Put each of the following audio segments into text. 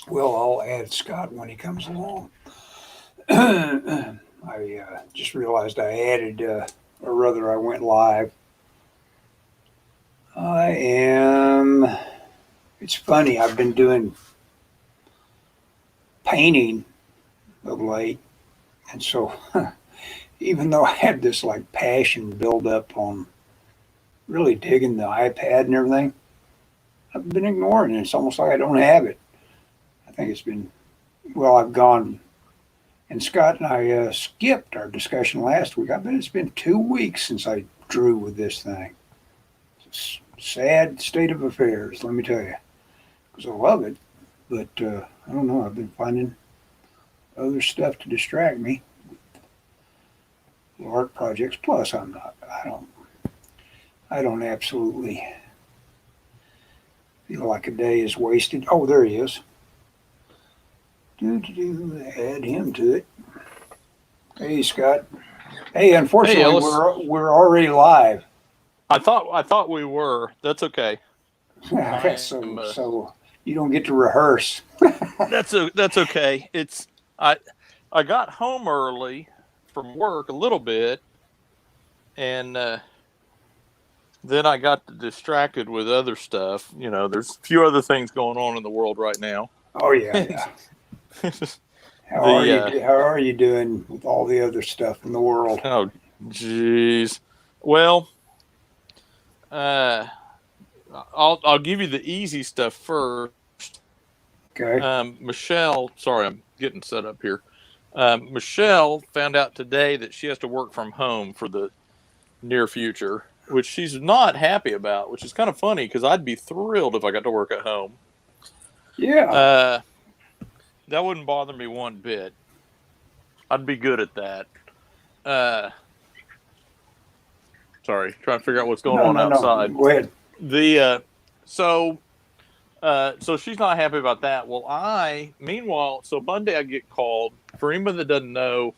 Well, I'll add Scott when he comes along. I just realized I added, or rather, I went live. I am. It's funny. I've been doing painting of late, and so even though I had this like passion build up on really digging the iPad and everything, I've been ignoring it. It's almost like I don't have it. I think it's been well. I've gone, and Scott and I skipped our discussion last week. I bet it's been 2 weeks since I drew with this thing. It's a sad state of affairs, let me tell you, because I love it, but I don't know. I've been finding other stuff to distract me. Art projects. Plus, I'm not. I don't absolutely feel like a day is wasted. Oh, there he is. Add him to it. Hey, Scott. Hey, unfortunately, Hey, we're already live. I thought we were. That's okay. So you don't get to rehearse. That's okay. I got home early from work a little bit, and then I got distracted with other stuff. You know, there's a few other things going on in the world right now. Oh yeah. How are you doing with all the other stuff in the world? Oh, jeez. Well, I'll give you the easy stuff first. Okay. Michelle, sorry, I'm getting set up here. Michelle found out today that she has to work from home for the near future, which she's not happy about, which is kind of funny because I'd be thrilled if I got to work at home. Yeah. That wouldn't bother me one bit. I'd be good at that. Sorry, trying to figure out what's going on outside. No. Go ahead. So she's not happy about that. Well, meanwhile, so Monday I get called. For anybody that doesn't know,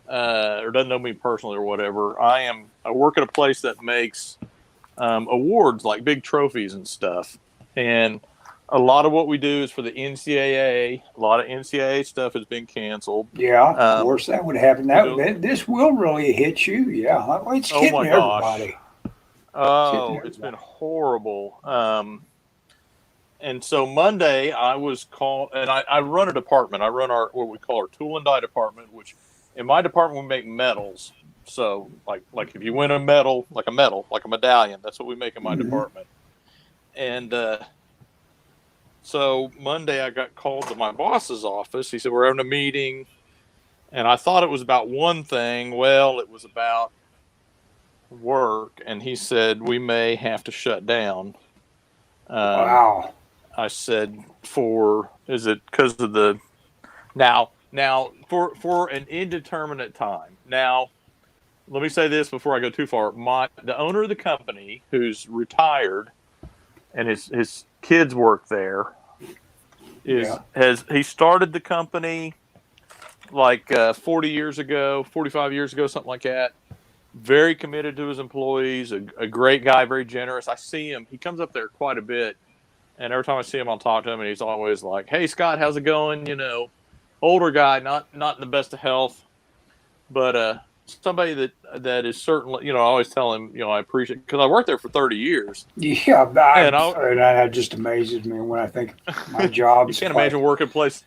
or doesn't know me personally or whatever, I work at a place that makes awards, like big trophies and stuff. And a lot of what we do is for the NCAA. A lot of NCAA stuff has been canceled. Yeah, of course that would happen. This will really hit you. Yeah, it's hitting everybody. Oh, it's been horrible. And so Monday I was called, and I run a department. I run what we call our tool and die department, which in my department we make medals. So like if you win a medal, like a medallion, that's what we make in my department. And so Monday I got called to my boss's office. He said, we're having a meeting. And I thought it was about one thing. Well, it was about work. And he said, we may have to shut down. Wow. I said, is it because of the, now for an indeterminate time. Now, let me say this before I go too far. The owner of the company, who's retired, and his kids work there, he started the company like 45 years ago, something like that. Very committed to his employees, a great guy, very generous. I see him. He comes up there quite a bit, and every time I see him, I'll talk to him, and he's always like, "Hey, Scott, how's it going?" You know, older guy, not in the best of health, but somebody that is certainly, you know, I always tell him, you know, I appreciate, because I worked there for 30 years. Yeah, that just amazes me when I think my job. You can't imagine working place.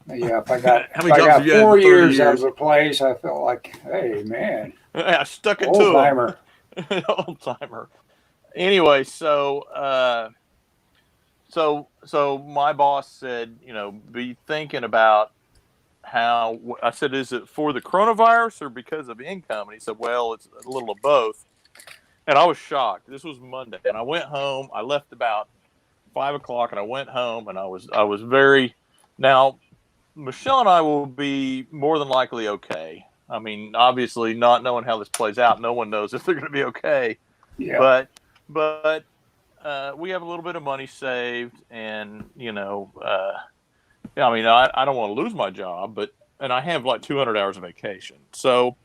Yeah, if I got how many jobs have you had 4 years out of a place, I felt like, hey, man. I stuck it old to timer. him. Old timer. Anyway, so my boss said, you know, be thinking about how. I said, is it for the coronavirus or because of income? And he said, well, it's a little of both. And I was shocked. This was Monday, and I went home. I left about 5 o'clock, and I went home, and I was very. Now, Michelle and I will be more than likely okay. I mean, obviously, not knowing how this plays out, no one knows if they're going to be okay. Yeah. But we have a little bit of money saved, and you know, I mean, I don't want to lose my job, and I have like 200 hours of vacation, so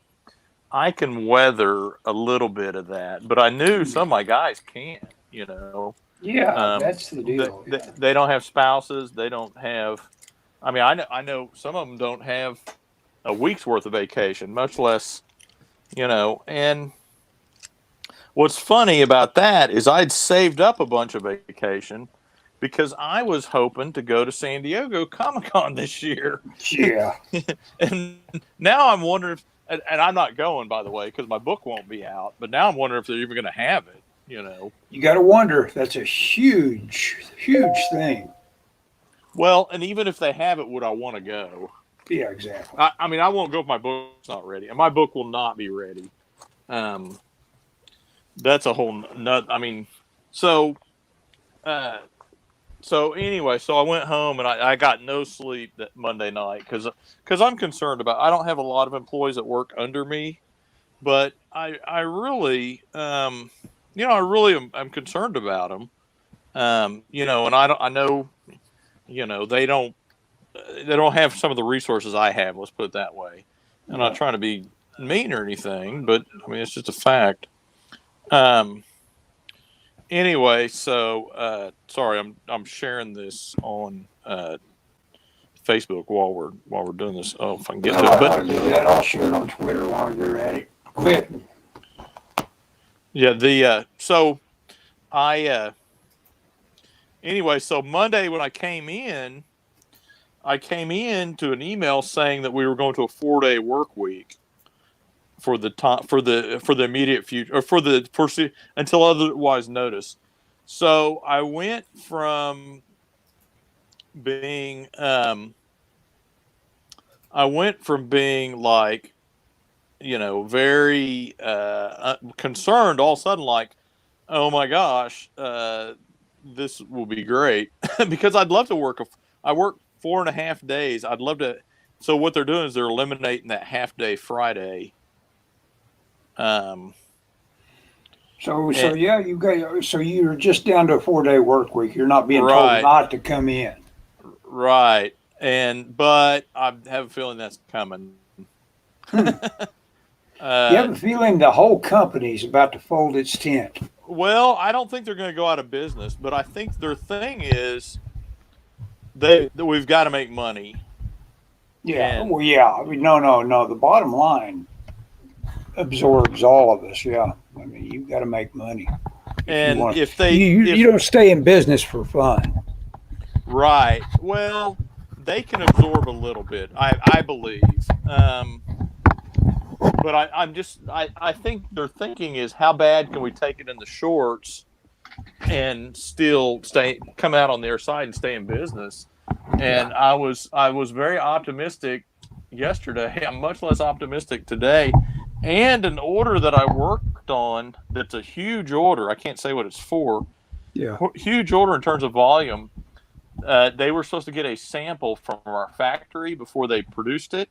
I can weather a little bit of that. But I knew some of my guys can't, you know. Yeah, that's the They, deal. they, Yeah. they don't have spouses. They don't have. I mean, I know some of them don't have a week's worth of vacation, much less, And what's funny about that is I'd saved up a bunch of vacation because I was hoping to go to San Diego Comic Con this year. Yeah. And now I'm wondering if, and I'm not going, by the way, because my book won't be out, but now I'm wondering if they're even going to have it. You got to wonder. That's a huge, huge thing. Well, and even if they have it, would I want to go? Yeah, exactly. I mean, I won't go if my book's not ready, and my book will not be ready. That's a whole nut. I mean, so, uh, so anyway, so I went home and I got no sleep that Monday night because I'm concerned about. I don't have a lot of employees that work under me, but I really I really am concerned about them. And I know they don't have some of the resources I have. Let's put it that way. I'm not Yeah. trying to be mean or anything, but I mean it's just a fact. Um, anyway, so sorry, I'm sharing this on Facebook while we're doing this. Oh, if I can get to it, but I'll do that. I'll share it on Twitter while you're at it. Quick. yeah, so I anyway, so Monday when I came in to an email saying that we were going to a 4-day work week for the time for the immediate future or until otherwise noticed. So being I went from being like very concerned all of a sudden like, oh my gosh, this will be great because I'd love to I work 4.5 days. I'd love to. So what they're doing is they're eliminating that half day Friday. Um, So and, yeah, so you're just down to a 4-day work week. You're not being told right, not to come in. right, but I have a feeling that's coming. Hmm. You uh, have a feeling the whole company's about to fold its tent. well, I don't think they're going to go out of business, but I think their thing is we've got to make money, Yeah. and Well, yeah. I mean, no. The bottom line absorbs all of us. Yeah. I mean, you've got to make money if you and want. if You they you, you if don't stay in business for fun. right, well, they can absorb a little bit, I believe. But I think their thinking is how bad can we take it in the shorts and still come out on their side and stay in business. Yeah. And I was very optimistic yesterday. I'm much less optimistic today. And an order that I worked on that's a huge order. I can't say what it's for. Yeah. Huge order in terms of volume. They were supposed to get a sample from our factory before they produced it.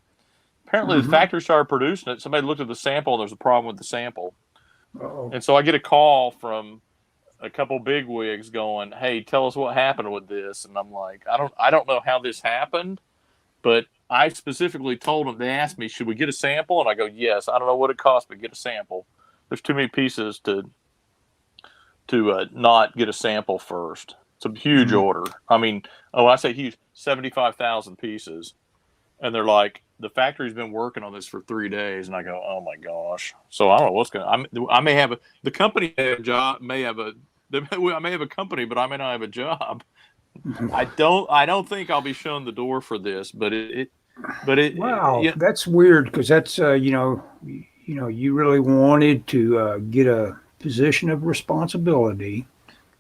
Apparently, the Mm-hmm. factory started producing it. Somebody looked at the sample. And there's a problem with the sample, Oh. and so I get a call from a couple big wigs going, "Hey, tell us what happened with this." And I'm like, I don't know how this happened, but I specifically told them. They asked me, "Should we get a sample?" And I go, "Yes." I don't know what it costs, but get a sample. There's too many pieces to not get a sample first. It's a huge Mm-hmm. order. I mean, when I say huge, 75,000 pieces, and they're like, the factory's been working on this for 3 days, and I go, oh my gosh. So I don't know what's going. I may have the company may have a job, may have a. I may have a company, but I may not have a job. I don't think I'll be shown the door for this, Wow, yeah, that's weird because that's you really wanted to get a position of responsibility,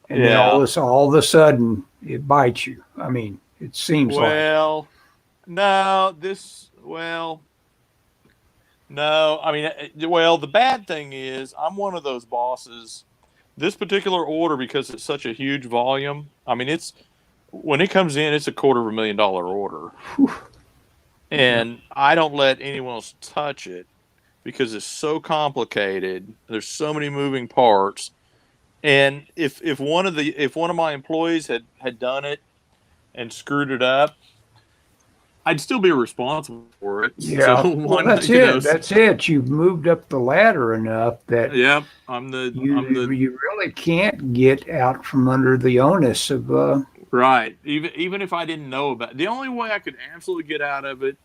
and then yeah. all of a sudden it bites you. I mean, it seems like it. Well, no, no. I mean, well, the bad thing is I'm one of those bosses. This particular order, because it's such a huge volume. I mean, it's when it comes in, it's $250,000 order, Whew. Yeah. and I don't let anyone else touch it because it's so complicated. There's so many moving parts, and if one of my employees had done it and screwed it up, I'd still be responsible for it. So Yeah. why Well, not? that's it. That's it. You've moved up the ladder enough that Yeah, I'm the you really can't get out from under the onus of right. Even if I didn't know about it, the only way I could absolutely get out of it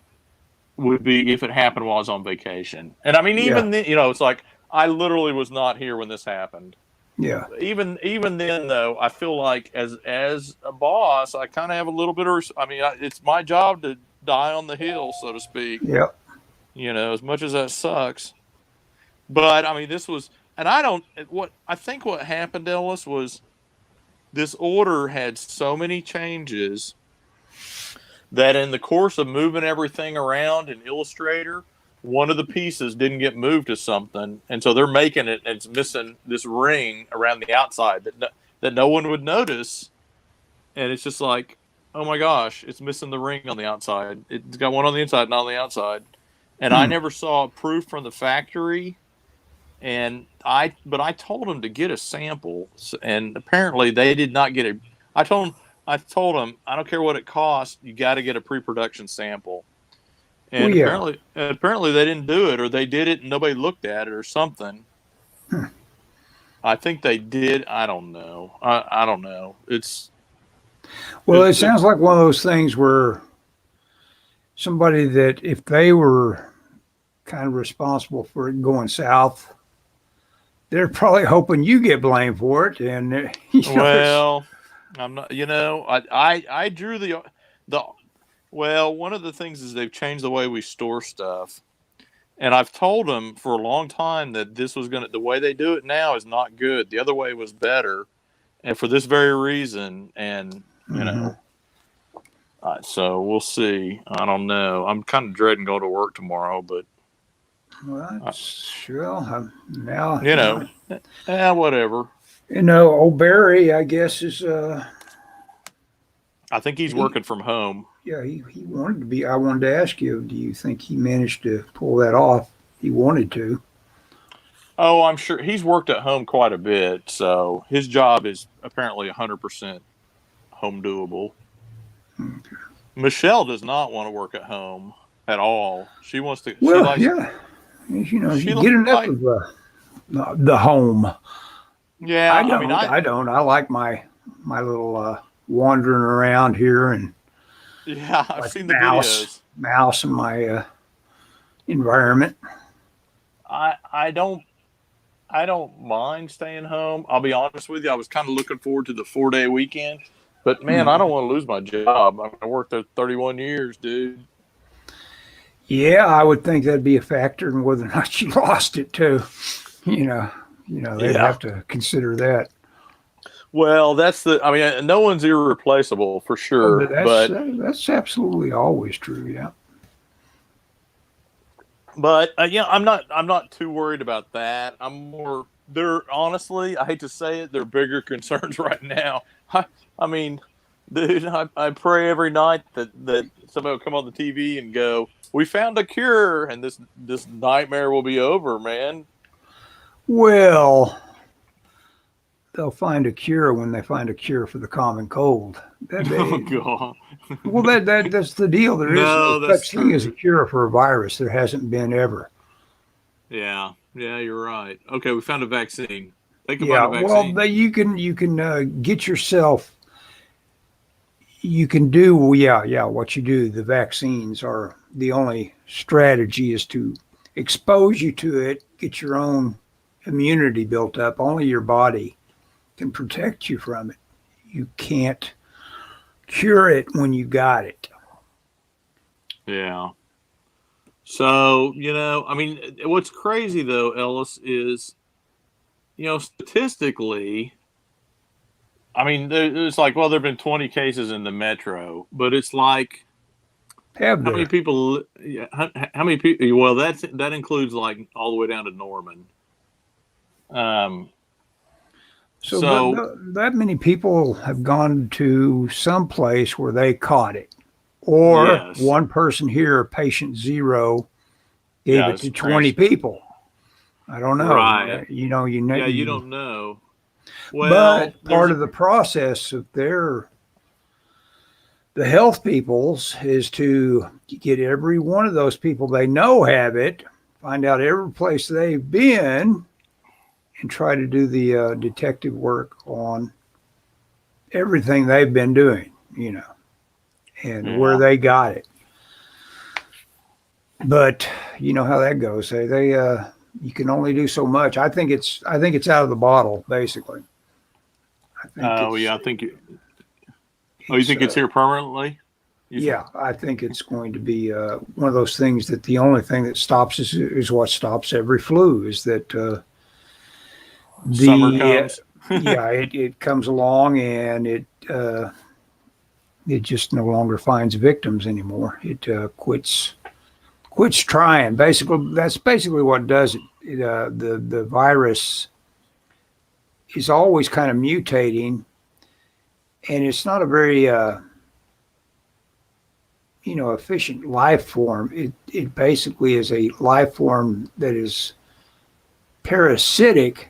would be if it happened while I was on vacation. And I mean, yeah, even then, it's like I literally was not here when this happened. yeah. Even then, though, I feel like as a boss, I kind of have a little bit of. I mean, it's my job to die on the hill, so to speak. Yep. As much as that sucks. But I mean, this was, and I don't. What I think what happened, Ellis, was this order had so many changes that in the course of moving everything around in Illustrator, one of the pieces didn't get moved to something, and so they're making it, and it's missing this ring around the outside that no one would notice, and it's just like, oh my gosh, it's missing the ring on the outside. It's got one on the inside, not on the outside, and I Hmm. never saw proof from the factory. But I told them to get a sample, and apparently they did not get a. I told them I don't care what it costs, you got to get a pre-production sample, Well, and yeah. apparently they didn't do it, or they did it and nobody looked at it, or something. Hmm. I think they did. I don't know. I don't know. Well, it sounds like one of those things where somebody that if they were kind of responsible for it going south, they're probably hoping you get blamed for it. And Well, I'm not. I drew the. Well, one of the things is they've changed the way we store stuff. And I've told them for a long time that the way they do it now is not good. The other way was better. And for this very reason. And, Mhm. so we'll see. I don't know. I'm kind of dreading going to work tomorrow, but, Well, uh, sure. Now, you know, whatever. old Barry, I guess, is I think he's he, working from home. yeah, he wanted to be. I wanted to ask you, do you think he managed to pull that off? He wanted to. Oh, I'm sure he's worked at home quite a bit. So his job is apparently 100% home doable. Okay. Michelle does not want to work at home at all. She wants to. She Well, likes. yeah, She you get enough like. of the home. I Yeah, I mean, don't. I don't. I like my little wandering around here and yeah, I've like seen the videos. mouse in my environment. I don't mind staying home. I'll be honest with you. I was kind of looking forward to the 4-day weekend, but man, I Hmm. don't want to lose my job. I worked there 31 years, dude. Yeah, I would think that'd be a factor in whether or not you lost it too. You know, they'd Yeah. have to consider that. Well, that's the. I mean, no one's irreplaceable for Oh, sure, but but that's absolutely always true. Yeah. yeah, I'm not too worried about that. I'm more. They're honestly, I hate to say it, they're bigger concerns right now. I mean, dude, I pray every night that somebody will come on the TV and go, "We found a cure," and this nightmare will be over, man. Well, they'll find a cure when they find a cure for the common cold. Oh God, Well, that's the deal. There is no no, that's such thing as a true. cure for a virus. There hasn't been ever. Yeah, yeah, you're right. Okay, we found a vaccine. They can find Yeah. a Well, vaccine. you can get yourself. You can do, well, yeah, what you do. The vaccines are the only strategy is to expose you to it, get your own immunity built up. Only your body can protect you from it. You can't cure it when you got it. Yeah. So, I mean, what's crazy though, Ellis, is, statistically, I mean, it's like, well, there have been 20 cases in the metro, but it's like, Have how many there? people, yeah, how many people, well, that includes like all the way down to Norman. Um, So so, that many people have gone to some place where they caught it, or yes, one person here, patient zero, gave yeah, it it's to 20 people. I don't know. right. Yeah, you don't know. Well, But part of the process of the health people's is to get every one of those people they know have it, find out every place they've been, and try to do the detective work on everything they've been doing, and where they got it. But you know how that goes. They you can only do so much. I think it's out of the bottle, basically. Oh yeah, I think. You think it's here permanently? Yeah, I think it's going to be one of those things that the only thing that stops is what stops every flu is that summer comes. it comes along and it just no longer finds victims anymore. It quits trying. Basically, that's basically what does it. The virus is always kind of mutating, and it's not a very efficient life form. It basically is a life form that is parasitic,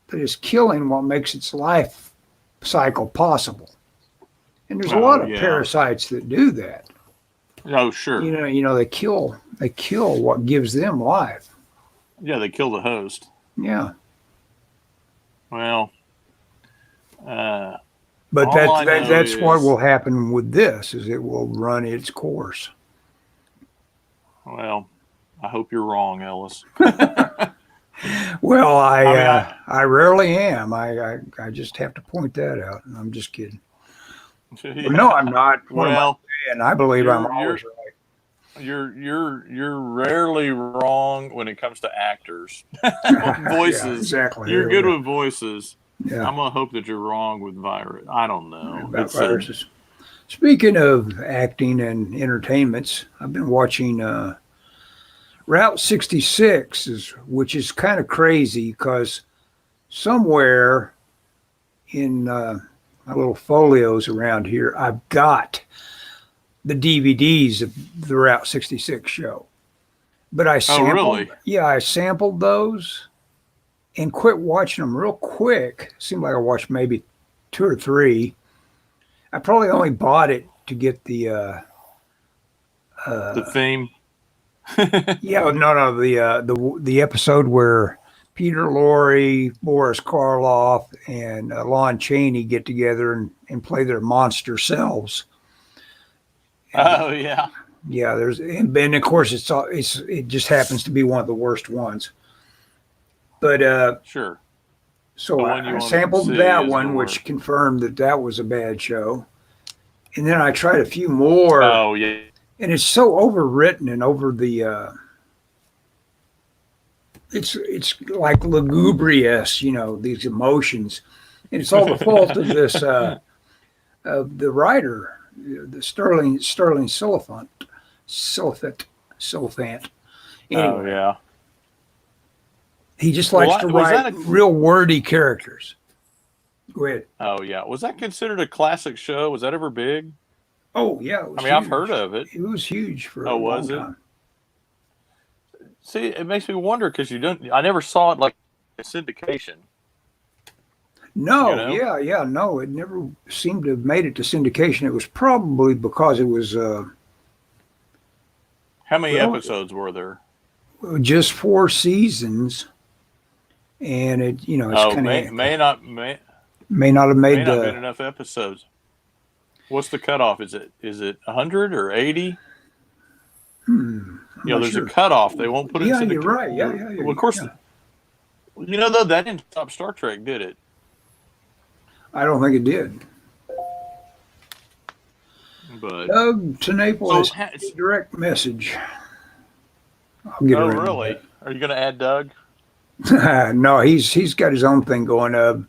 that is killing what makes its life cycle possible. And there's a lot of parasites that do that. Oh, sure. They kill what gives them life. Yeah, they kill the host. Yeah. Well, but that's what will happen with this, is it will run its course. Well, I hope you're wrong, Ellis. Well, I rarely am. I just have to point that out. I'm just kidding. Yeah. No, I'm not. Well, and I believe I'm always right. You're rarely wrong when it comes to actors. Voices. Yeah, exactly. You're good with voices. Yeah. I'm gonna hope that you're wrong with virus. I don't know about viruses. Speaking of acting and entertainments, I've been watching Route 66, which is kind of crazy because somewhere in my little folios around here, I've got the DVDs of the Route 66 show. But I sampled those and quit watching them real quick. Seemed like I watched maybe 2 or 3. I probably only bought it to get the theme. The episode where Peter Lorre, Boris Karloff, and Lon Chaney get together and play their monster selves. Oh yeah, yeah. And of course it just happens to be one of the worst ones. But sure. So I sampled that one, which confirmed that was a bad show, and then I tried a few more. Oh yeah. And it's so overwritten and over the. It's like lugubrious, these emotions, and it's all the fault of this of the writer, the Sterling Silliphant. Anyway, oh yeah. He just likes to write real wordy characters. Go ahead. Oh yeah, was that considered a classic show? Was that ever big? Oh yeah, it was huge. I've heard of it. It was huge for a long time. See, it makes me wonder because I never saw it like a syndication. No, no, it never seemed to have made it to syndication. It was probably because it was. How many episodes were there? Just 4 seasons, and it it's kind of may not have made been enough episodes. What's the cutoff? Is it 100 or 80? There's a cutoff. They won't put it in syndication. You're right. Yeah. Well, of course. Yeah. Though that didn't stop Star Trek, did it? I don't think it did. But Doug to Naples, direct message. I'll get around really? Are you going to add Doug? No, he's got his own thing going.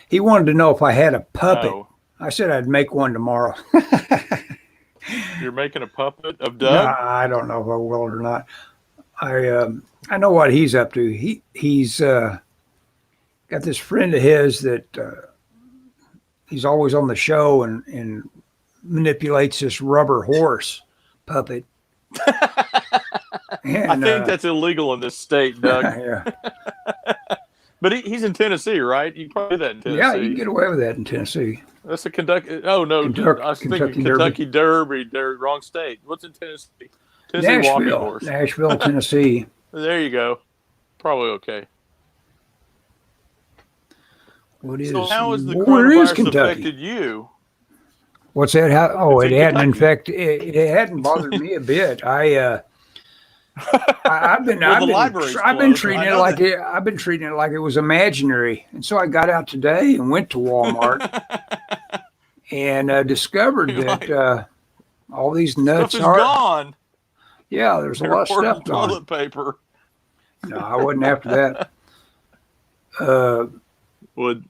He wanted to know if I had a puppet. Oh. I said I'd make one tomorrow. You're making a puppet of Doug? No, I don't know if I will or not. I know what he's up to. He's got this friend of his that he's always on the show and manipulates this rubber horse puppet. And, I think that's illegal in this state, Doug. Yeah. But he's in Tennessee, right? You can probably do that in Tennessee. Yeah, you can get away with that in Tennessee. That's a Kentucky. Oh no, I was thinking Kentucky Derby. Wrong state. What's in Tennessee? Tennessee walking horse. Nashville, Tennessee. There you go. Probably okay. What is? So how has the where is coronavirus Kentucky? affected you? What's that? Oh, It's it in hadn't Kentucky. infected. It hadn't bothered me a bit. I've been Well, the library's I've been closed, treating I it know like that. I've been treating it like it was imaginary, and so I got out today and went to Walmart and discovered You're that like, all these stuff nuts is are. gone. Yeah, there's a They're lot of stuff ordering gone. toilet paper. No, I wasn't after that. Would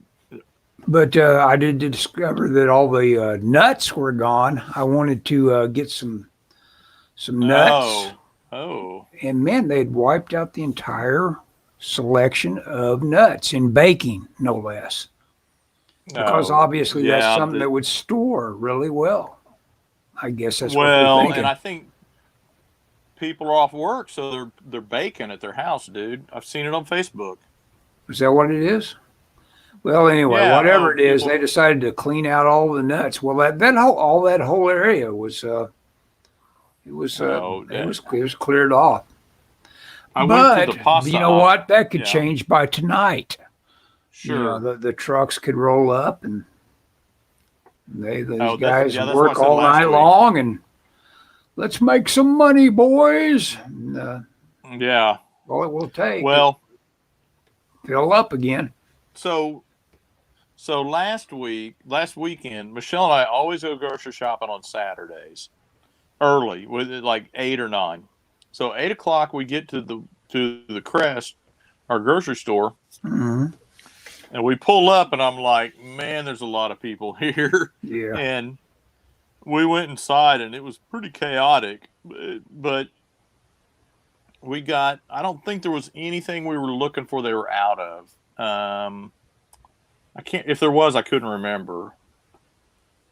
But I did discover that all the nuts were gone. I wanted to get some nuts, oh. and man, they'd wiped out the entire selection of nuts in baking, no less. Because obviously that's something that would store really well. I guess that's what they're thinking. And I think people are off work, so they're baking at their house, dude. I've seen it on Facebook. Is that what it is? Well, anyway, Yeah, whatever it is, people- they decided to clean out all the nuts. Well, that whole area was it was cleared off. I But went to the pasta. you know what? That could Yeah. change by tonight. Sure. You know, the trucks could roll up and those that's guys what I work said all last night week. long and let's make some money, boys. And, Yeah. all it will take. Well, Fill up again. so last weekend, Michelle and I always go grocery shopping on Saturdays, early, with like 8 or 9. So 8:00 we get to the Crest, our grocery store, Mm-hmm. and we pull up, and I'm like, man, there's a lot of people here. Yeah. And we went inside, and it was pretty chaotic, but we got, I don't think there was anything we were looking for they were out of. If there was, I couldn't remember.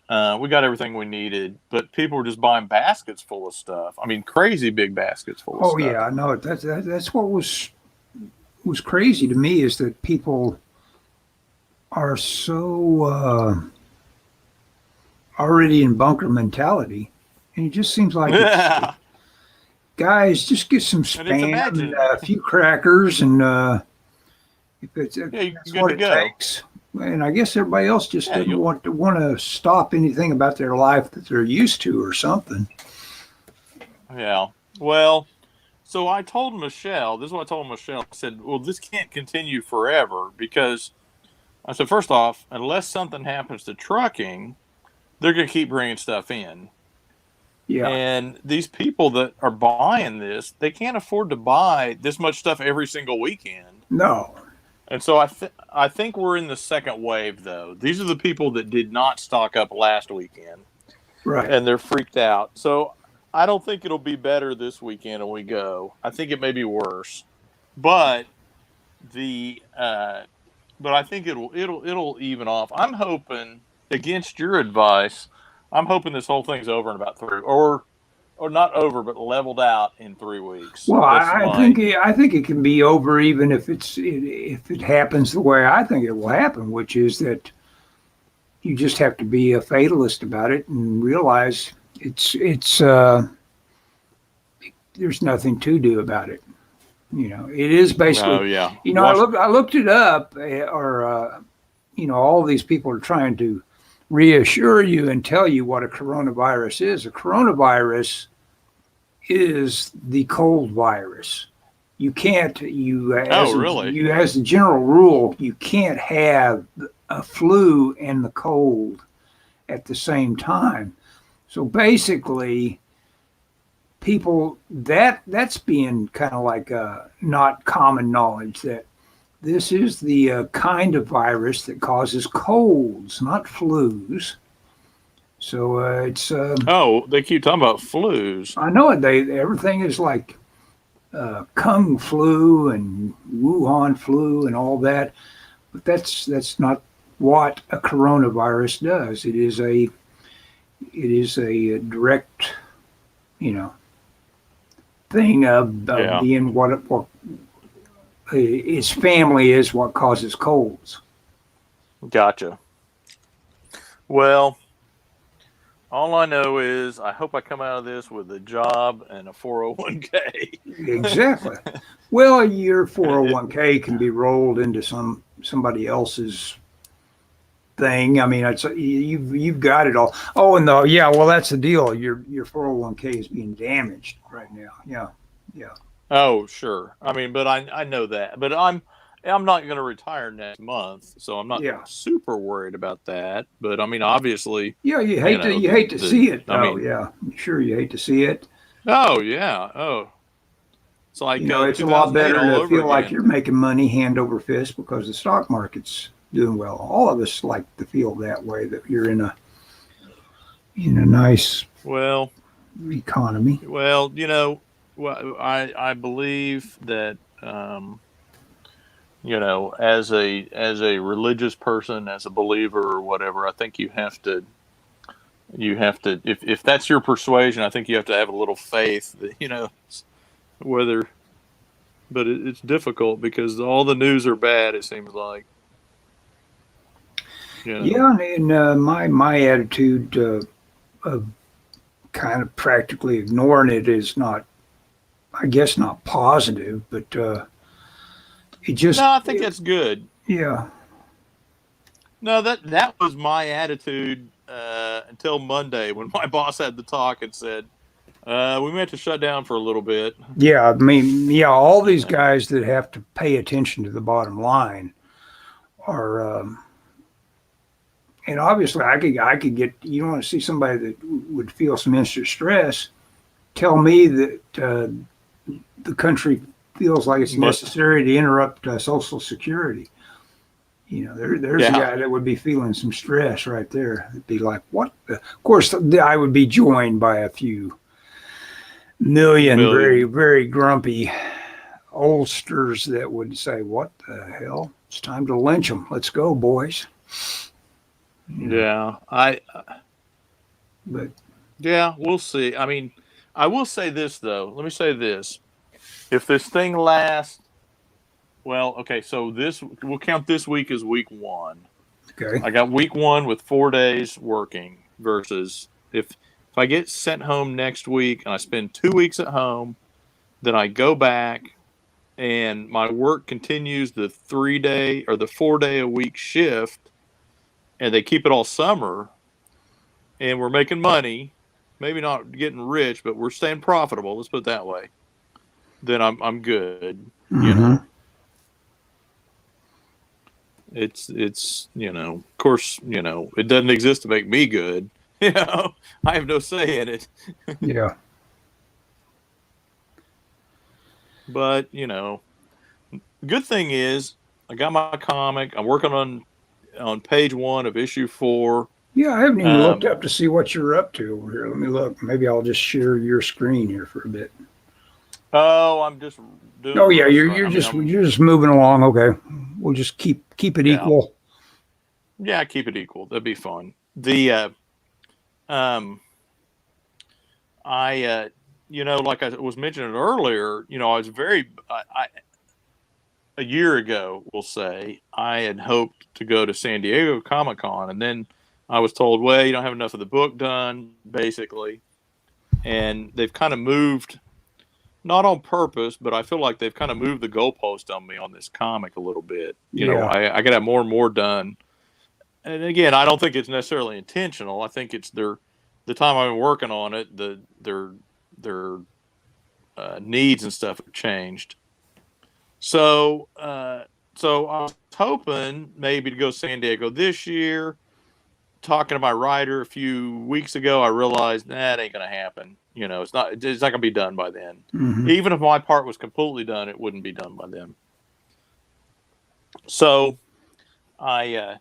We got everything we needed, but people were just buying baskets full of stuff. I mean, crazy big baskets full of stuff. Oh yeah, I know. That's what was crazy to me is that people are so already in bunker mentality, and it just seems like Yeah. guys, just get some And it's spam and imaginary. a few crackers, and if Yeah, that's you're good what to it go. takes. And I guess everybody else just Yeah, doesn't want to stop anything about their life that they're used to or something. Yeah. Well, so I told Michelle, this is what I told Michelle. I said, well, this can't continue forever because I said, first off, unless something happens to trucking, they're going to keep bringing stuff in. Yeah. And these people that are buying this, they can't afford to buy this much stuff every single weekend. No. And so I think we're in the second wave, though. These are the people that did not stock up last weekend. Right. And they're freaked out. So I don't think it'll be better this weekend when we go. I think it may be worse. But but I think it'll even off. I'm hoping, against your advice, I'm hoping this whole thing's over in about 3, or not over, but leveled out in 3 weeks. Well, I think it can be over even if it happens the way I think it will happen, which is that you just have to be a fatalist about it and realize it's there's nothing to do about it. You know, it is basically. Oh yeah. You know, I looked it up, all these people are trying to reassure you and tell you what a coronavirus is. A coronavirus is the cold virus. You can't, as a general rule, you can't have a flu and the cold at the same time. So basically, people, that's being kind of like not common knowledge that this is the kind of virus that causes colds, not flus. So it's. They keep talking about flus. I know it. Everything is like Kung flu and Wuhan flu and all that, but that's not what a coronavirus does. It is a direct, thing of being what its family is what causes colds. Gotcha. Well, all I know is I hope I come out of this with a job and a 401k. Exactly. Well, your 401k can be rolled into somebody else's thing. I mean, you've got it all. Oh, and yeah, well, that's the deal. Your 401k is being damaged right now. Yeah, yeah, Oh, sure. I mean, but I know that. But I'm not going to retire next month, so I'm not yeah, super worried about that. But I mean, obviously, yeah. the You hate to see it I though. mean, Yeah, sure, you hate to see it. oh yeah, oh, it's like It's a lot 2008 better all to over feel like again. you're making money hand over fist because the stock market's doing well. All of us like to feel that way, that you're in a nice Well, economy. well, well, I believe that as a religious person, as a believer or whatever, I think you have to if that's your persuasion, I think you have to have a little faith that whether but it's difficult because all the news are bad, it seems like. you know Yeah, and my attitude of kind of practically ignoring it is not, I guess, not positive, but it just, no, I think that's good. yeah, No, that was my attitude until Monday when my boss had the talk and said we may have to shut down for a little bit. yeah. I mean, yeah, all these uh, guys that have to pay attention to the bottom line are, and obviously, I could get. You want to see somebody that would feel some instant stress? Tell me that the country feels like it's but necessary to interrupt Social Security. There's a yeah, guy that would be feeling some stress right there. It'd be like, what? Of course, I would be joined by a few million very, million. very grumpy oldsters that would say, what the hell? It's time to lynch them. Let's go, boys. You know, Yeah, I but yeah, we'll see. I mean, I will say this though. Let me say this: if this thing lasts, well, okay. So this we'll count this week as week one. okay. I got week one with 4 days working versus if I get sent home next week and I spend 2 weeks at home, then I go back and my work continues the 3 day or the 4 day a week shift, and they keep it all summer, and we're making money, maybe not getting rich, but we're staying profitable. Let's put it that way. Then I'm good. You Mm-hmm. know, of course, it doesn't exist to make me good. I have no say in it. Yeah. But good thing is I got my comic. I'm working on page one of issue 4. Yeah, I haven't even looked Um, up to see what you're up to over here. Let me look. Maybe I'll just share your screen here for a bit. oh, I'm just doing Oh yeah, rough. I mean, you're just moving along. Okay, we'll just keep it yeah, equal. yeah. Keep it equal. That'd be fun. The um, I like I was mentioning earlier, I was a year ago, we'll say, I had hoped to go to San Diego Comic Con, and then I was told, well, you don't have enough of the book done, basically, and they've kind of moved. Not on purpose, but I feel like they've kind of moved the goalpost on me on this comic a little bit. Yeah. I got to have more and more done. And again, I don't think it's necessarily intentional. I think it's the time I've been working on it, their needs and stuff have changed. So, so I was hoping maybe to go to San Diego this year. Talking to my writer a few weeks ago, I realized that ain't gonna happen. It's not gonna be done by then. Hmm. Even if my part was completely done, it wouldn't be done by then. So I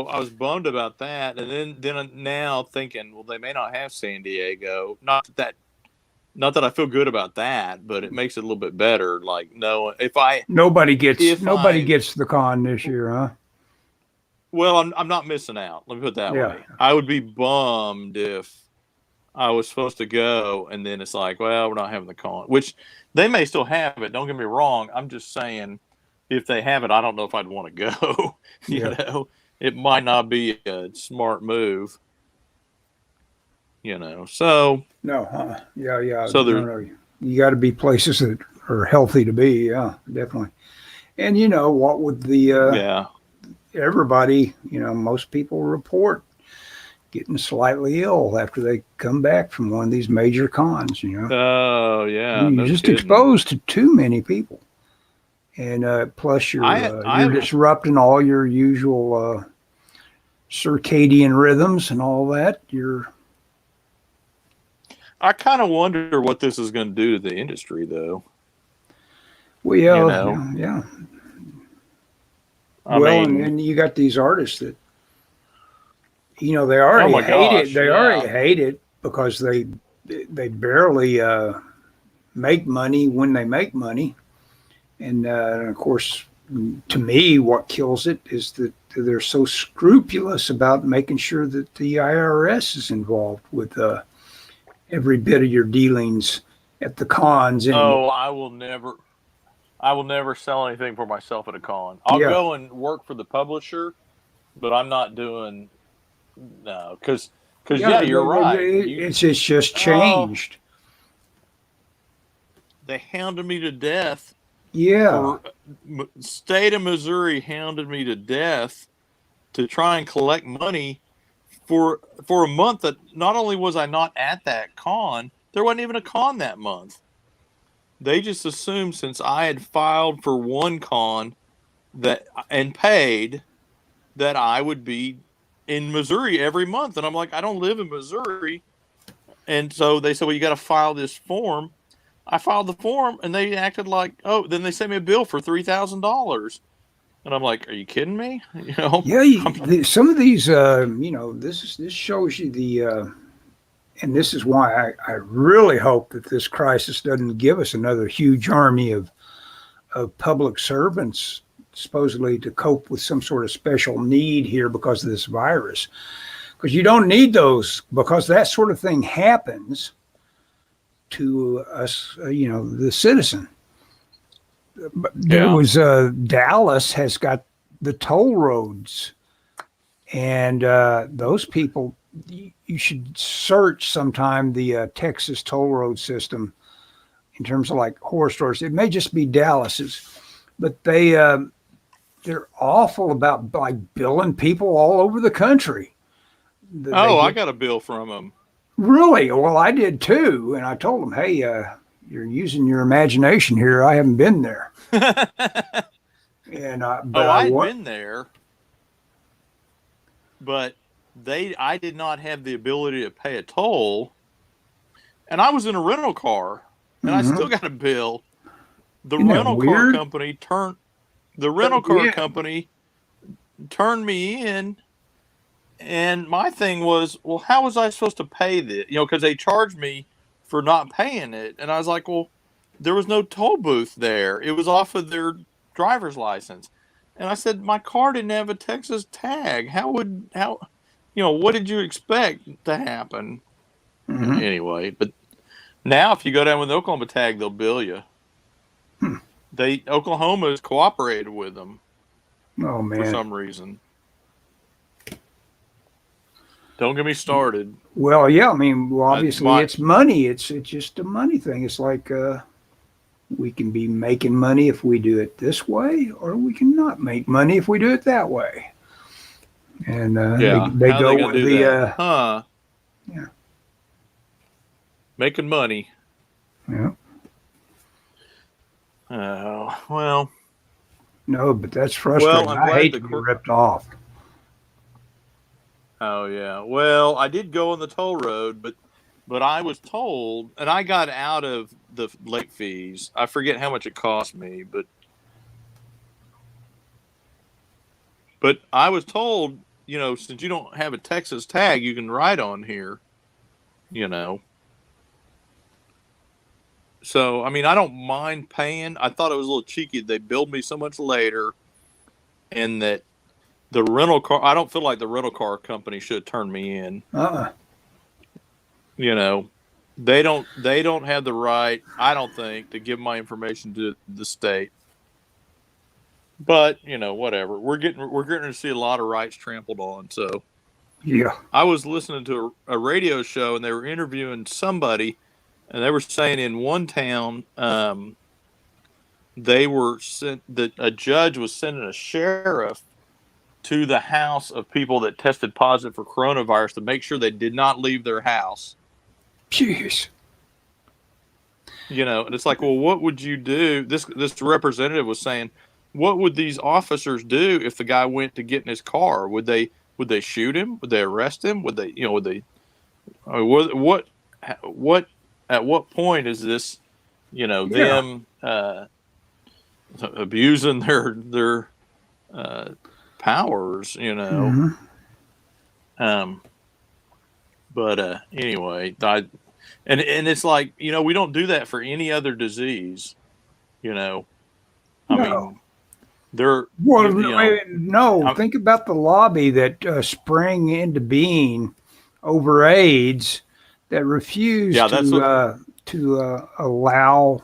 I was bummed about that, and then now thinking, well, they may not have San Diego. Not that I feel good about that, but it makes it a little bit better. Like, no, if Nobody I gets the con this year, huh? well, I'm not missing out. Let me put it that Yeah. way. I would be bummed if I was supposed to go, and then it's like, well, we're not having the con, which they may still have it. Don't get me wrong. I'm just saying, if they have it, I don't know if I'd want to go. you Yeah. know, it might not be a smart move. So No, yeah. so there, No. You got to be places that are healthy to be. Yeah, definitely. And what would the yeah. everybody? Most people report getting slightly ill after they come back from one of these major cons. Oh yeah, You're no just kidding. exposed to too many people, and plus you're I disrupting all your usual circadian rhythms and all that. I kind of wonder what this is going to do to the industry, though. Well, You yeah, know, yeah, yeah. I Well, and mean, then you got these artists that they oh already my hate it. gosh, They already yeah. hate it because they barely make money when they make money, and of course, to me, what kills it is that they're so scrupulous about making sure that the IRS is involved with every bit of your dealings at the cons anymore. Oh, I will never sell anything for myself at a con. I'll Yeah, go and work for the publisher, but I'm not doing no, because yeah, yeah, you're right. it's just Oh, changed. they hounded me to death Yeah, for state of Missouri hounded me to death to try and collect money for a month that not only was I not at that con, there wasn't even a con that month. They just assumed since I had filed for one con that and paid that I would be in Missouri every month. And I'm like, I don't live in Missouri. And so they said, well, you got to file this form. I filed the form and they acted like, oh, then they sent me a bill for $3,000. And I'm like, are you kidding me? yeah. I'm, Some of these, this shows you and this is why I really hope that this crisis doesn't give us another huge army of public servants, supposedly to cope with some sort of special need here because of this virus. Because you don't need those, because that sort of thing happens to us, the citizen. There yeah. was Dallas has got the toll roads, and those people. You should search sometime the Texas toll road system in terms of like horror stories. It may just be Dallas's, but they're awful about like billing people all over the country. They Oh, I get got a bill from them. really well. I did too, and I told them, "Hey, you're using your imagination here. I haven't been there." And but Oh, I I had what? been there, but I did not have the ability to pay a toll, and I was in a rental car, and I Mm-hmm. still got a bill. The Isn't that rental car weird? company turned the But rental car yeah. company turned me in, and my thing was, well, how was I supposed to pay this? Because they charged me for not paying it, and I was like, well, there was no toll booth there. It was off of their driver's license, and I said my car didn't have a Texas tag. What did you expect to happen? Mm-hmm. Anyway, but now if you go down with an Oklahoma tag, they'll bill you. Hmm. Oklahoma has cooperated with them Oh for man. some reason. Don't get me started. Well, yeah. I mean, well, obviously My it's money. It's just a money thing. It's like we can be making money if we do it this way, or we can not make money if we do it that way. And Yeah, they how are they go going to with do the that? Huh? yeah, Making money. yeah. Oh well. No, but that's Well, frustrating. I'm I glad hate the to be ripped off. Oh yeah. Well, I did go on the toll road, but I was told, and I got out of the late fees. I forget how much it cost me, but I was told, since you don't have a Texas tag, you can ride on here. You know. So I mean, I don't mind paying. I thought it was a little cheeky. They billed me so much later, and that the rental car. I don't feel like the rental car company should have turned me in. Uh-uh. You know, they don't have the right, I don't think, to give my information to the state. But whatever. We're getting to see a lot of rights trampled on. So Yeah. I was listening to a radio show, and they were interviewing somebody, and they were saying in one town, they were sent that a judge was sending a sheriff to the house of people that tested positive for coronavirus to make sure they did not leave their house. Jeez. And it's like, well, what would you do? This representative was saying, what would these officers do if the guy went to get in his car? Would they shoot him? Would they arrest him? Would they I mean, what at what point is this them abusing their powers? Mm-hmm. But anyway, and it's like, we don't do that for any other disease. I mean, they're well, no. Think about the lobby that sprang into being over AIDS that refused to allow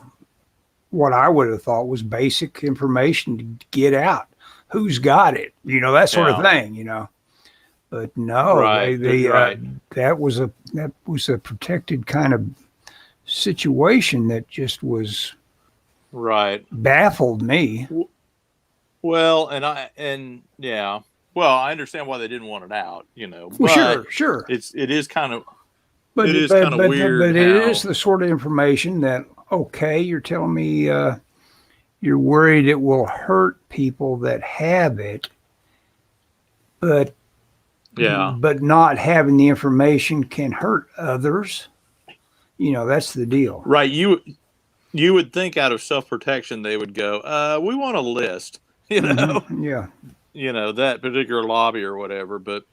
what I would have thought was basic information to get out. Who's got it? That sort of thing. But no, right, that was a protected kind of situation that just was baffled me. Well, well, I understand why they didn't want it out, Well, but sure. It is kind of weird. But it is the sort of information that, okay, you're telling me you're worried it will hurt people that have it, but not having the information can hurt others. That's the deal. Right. You would think out of self-protection they would go, we want a list, Mm-hmm. Yeah. That particular lobby or whatever, but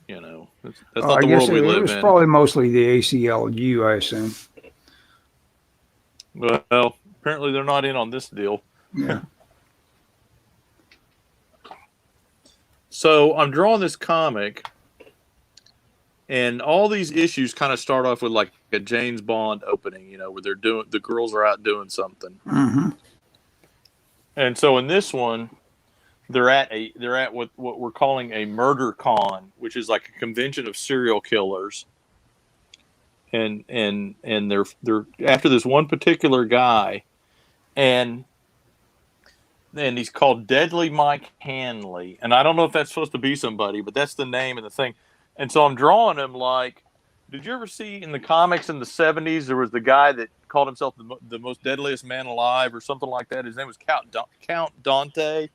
that's not I the guess world we live in. It was probably mostly the ACLU, I assume. Well, apparently they're not in on this deal. Yeah. So I'm drawing this comic, and all these issues kind of start off with like a James Bond opening, where the girls are out doing something. Mm-hmm. And so in this one, they're at what we're calling a murder con, which is like a convention of serial killers. And they're after this one particular guy, and he's called Deadly Mike Hanley. And I don't know if that's supposed to be somebody, but that's the name of the thing. And so I'm drawing him like, did you ever see in the comics in the 70s, there was the guy that called himself the most deadliest man alive or something like that? His name was Count Dante.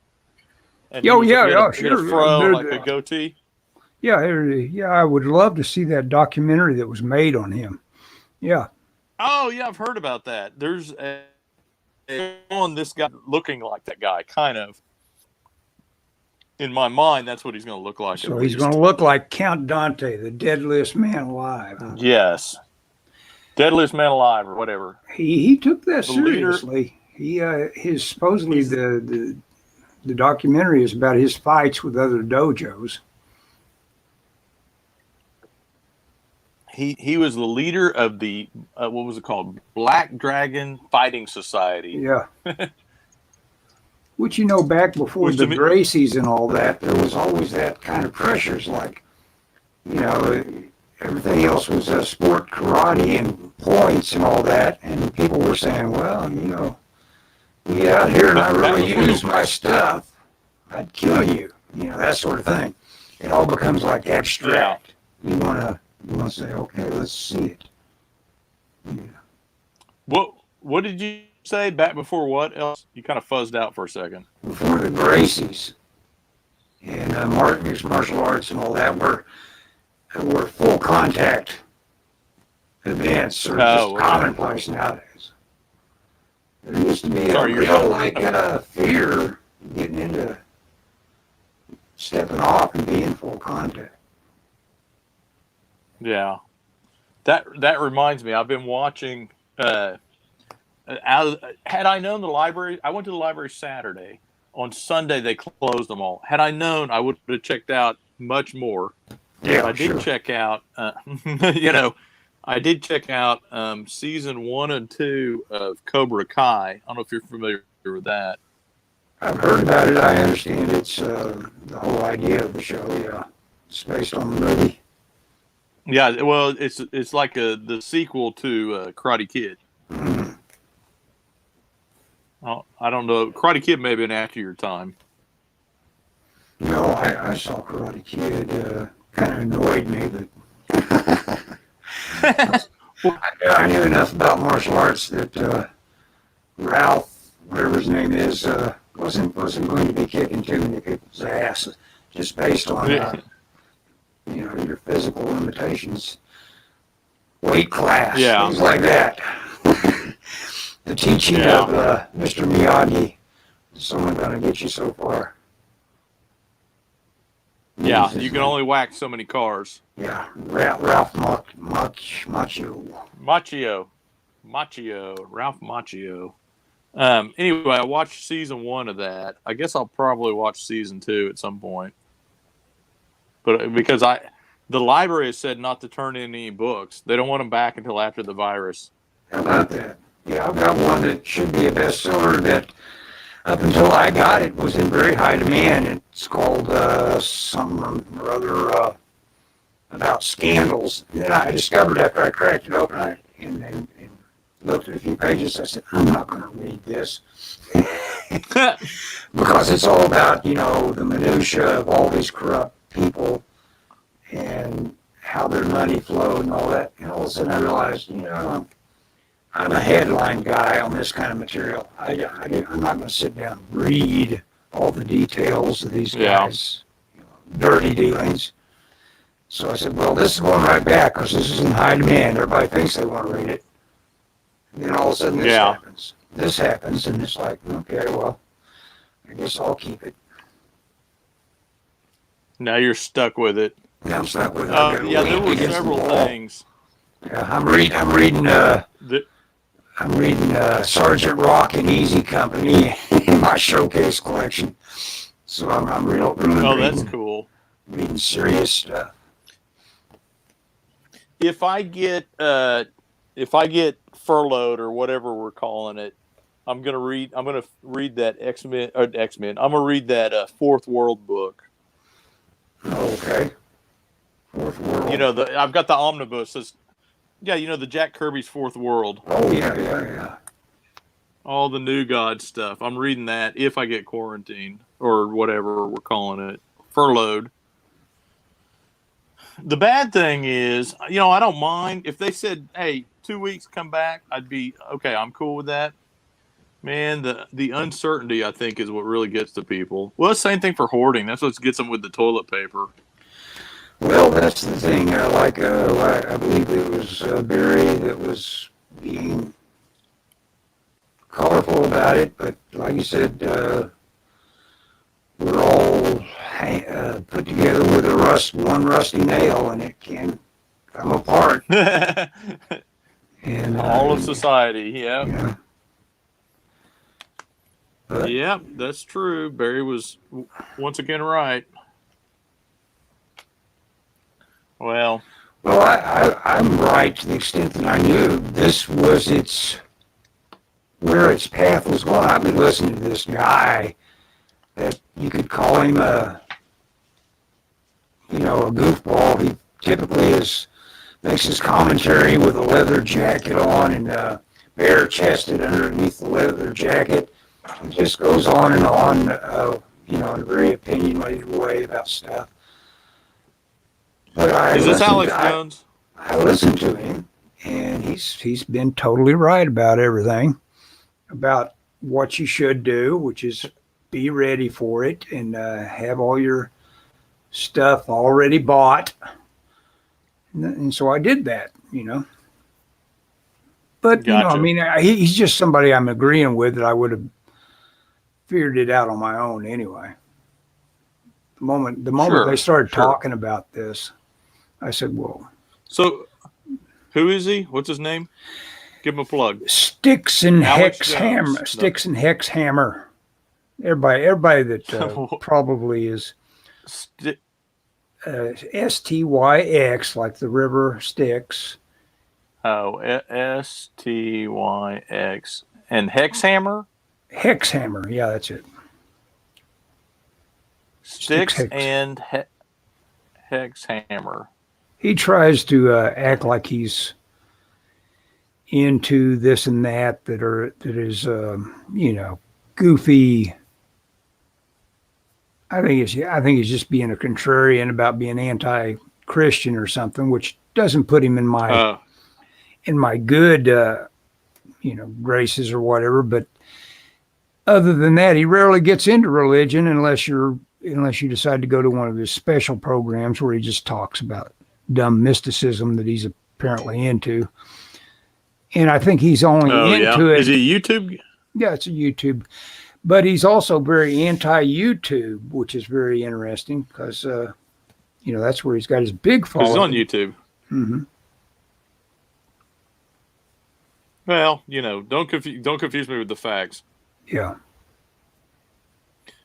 And sure. He had a fro, like a goatee. Yeah, I would love to see that documentary that was made on him. Yeah. Oh, yeah, I've heard about that. There's on this guy looking like that guy, kind of. In my mind, that's what he's going to look like. So he's going to look like Count Dante, the deadliest man alive. Yes. Deadliest man alive or whatever. He took that seriously. His supposedly the documentary is about his fights with other dojos. He was the leader of the what was it called? Black Dragon Fighting Society. Yeah. Which, back before the Gracies and all that, there was always that kind of pressures, like, everything else was sport karate and points and all that, and people were saying, well, you get out here and I really use my stuff, I'd kill you, that sort of thing. It all becomes like abstract. Yeah. You want to say, okay, let's see it. Yeah. What did you say back before what else? You kind of fuzzed out for a second. Before the Gracies and mixed martial arts and all that were full contact events or just commonplace nowadays. There used to be a real fear getting into stepping off and being full contact. Yeah, that reminds me. I've been watching. Had I known the library, I went to the library Saturday. On Sunday, they closed them all. Had I known, I would have checked out much more. Yeah, I did check out. I did check out season 1 and 2 of Cobra Kai. I don't know if you're familiar with that. I've heard about it. I understand it's the whole idea of the show. Yeah, it's based on the movie. Yeah, well, it's like the sequel to Karate Kid. Mhm. Oh, I don't know. Karate Kid may have been after your time. No, I saw Karate Kid. Kind of annoyed me, but Well, I knew enough about martial arts that Ralph, whatever his name is, wasn't going to be kicking too many people's ass just based on your physical limitations, weight class, yeah, things like that. The teaching yeah, of Mr. Miyagi is only going to get you so far. yeah. You can only whack so many cars. Yeah, Ralph Macchio. Machio, Ralph Macchio. Anyway, I watched season 1 of that. I guess I'll probably watch season 2 at some point. But because the library has said not to turn in any books, they don't want them back until after the virus. How about that? Yeah, I've got one that should be a bestseller that up until I got it was in very high demand. It's called something or other about scandals. And then I discovered after I cracked it open and looked at a few pages, I said, I'm not going to read this. Because it's all about, the minutia of all these corrupt people and how their money flowed and all that. And all of a sudden I realized, I'm a headline guy on this kind of material. I'm not going to sit down and read all the details of these guys' dirty dealings. So I said, well, this is going right back because this is in high demand. Everybody thinks they want to read it. And then all of a sudden this happens. This happens, and it's like, okay, well, I guess I'll keep it. Now you're stuck with it. Yeah, I'm stuck with it. Yeah, there were several things. Yeah, I'm reading Sergeant Rock and Easy Company in my showcase collection. So I'm really that's cool. Reading serious stuff. If I get furloughed or whatever we're calling it, I'm gonna read that X-Men. I'm gonna read that Fourth World book. Okay. Fourth World. I've got the omnibus. The Jack Kirby's Fourth World. Oh yeah. All the New God stuff. I'm reading that if I get quarantined or whatever we're calling it, furloughed. The bad thing is, I don't mind if they said, "Hey, 2 weeks, come back." I'd be okay. I'm cool with that. Man, the uncertainty I think is what really gets to people. Well, same thing for hoarding. That's what gets them with the toilet paper. Well, that's the thing. Like I believe it was Barry that was being colorful about it, but like you said, we're all put together with one rusty nail, and it can come apart. And all of society, yeah. Yep, that's true. Barry was once again right. Well, I'm right to the extent that I knew this was where its path was going. I've been listening to this guy that you could call him a goofball. He typically makes his commentary with a leather jacket on and bare chested underneath the leather jacket. He just goes on and on, in a very opinionated way about stuff. But is this Alex Jones? I listened to him, and he's been totally right about everything, about what you should do, which is be ready for it and have all your stuff already bought. And so I did that, But, Gotcha. he's just somebody I'm agreeing with that I would have figured it out on my own anyway. The moment they started talking about this, I said, "Whoa!" So, who is he? What's his name? Give him a plug. Sticks and Hex Hammer. Sticks and Hex Hammer. Everybody that probably is STYX, like the river Styx. Oh, STYX and Hex Hammer. Hex Hammer, yeah, that's it. Sticks Hex. and Hex Hammer. He tries to act like he's into this and that is goofy. I think he's just being a contrarian about being anti-Christian or something, which doesn't put him in my good graces or whatever. But other than that, he rarely gets into religion unless you decide to go to one of his special programs where he just talks about dumb mysticism that he's apparently into. And I think he's only into it. Is he YouTube? Yeah, it's a YouTube. But he's also very anti-YouTube, which is very interesting because, that's where he's got his big following. He's on YouTube. Mm-hmm. Well, don't confuse me with the facts. Yeah.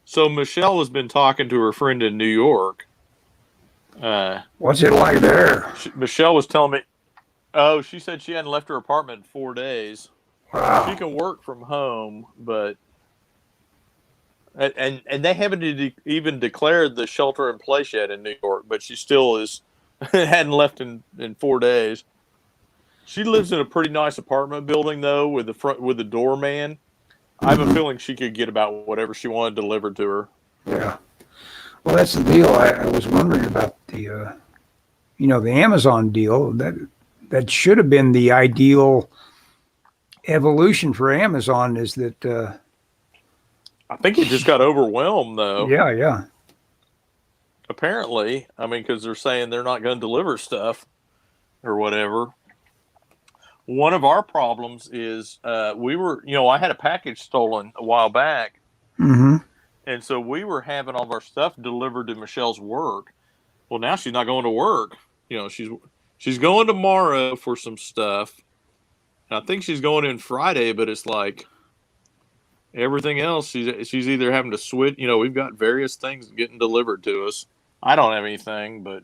So Michelle has been talking to her friend in New York. What's it like there? Michelle was telling me, she said she hadn't left her apartment in 4 days. Wow. She can work from home, but and they haven't even declared the shelter in place yet in New York, but she still hadn't left in 4 days. She lives in a pretty nice apartment building though, with the doorman. I have a feeling she could get about whatever she wanted delivered to her. Yeah. Well, that's the deal. I was wondering about the Amazon deal. That should have been the ideal evolution for Amazon. Is that? I think it just got overwhelmed though. Yeah. Apparently, because they're saying they're not going to deliver stuff or whatever. One of our problems is I had a package stolen a while back. Mm-hmm. And so we were having all of our stuff delivered to Michelle's work. Well, now she's not going to work. She's going tomorrow for some stuff. And I think she's going in Friday, but it's like everything else, she's either having to switch. We've got various things getting delivered to us. I don't have anything, but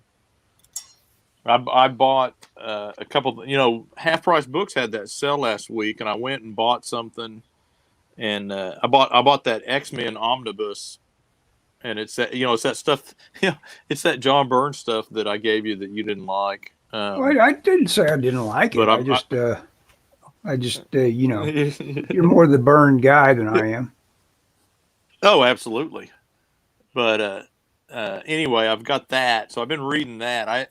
I bought a couple. Half Price Books had that sale last week, and I went and bought something. And I bought that X-Men omnibus, and it's that stuff. It's that John Byrne stuff that I gave you that you didn't like. I didn't say I didn't like it. But I just you're more the Byrne guy than I am. Oh, absolutely. But anyway, I've got that, so I've been reading that.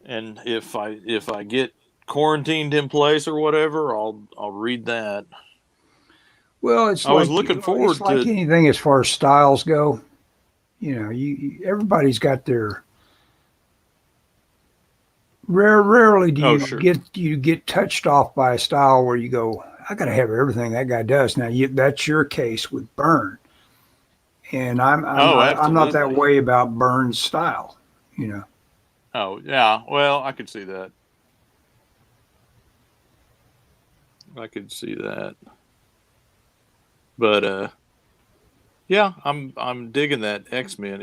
And if I get quarantined in place or whatever, I'll read that. Well, I was looking forward to like anything as far as styles go. Everybody's got their. Rarely do you get touched off by a style where you go, I got to have everything that guy does. Now that's your case with Byrne, and I'm not that way about Byrne's style. Oh yeah, well I could see that. But yeah, I'm digging that X-Men.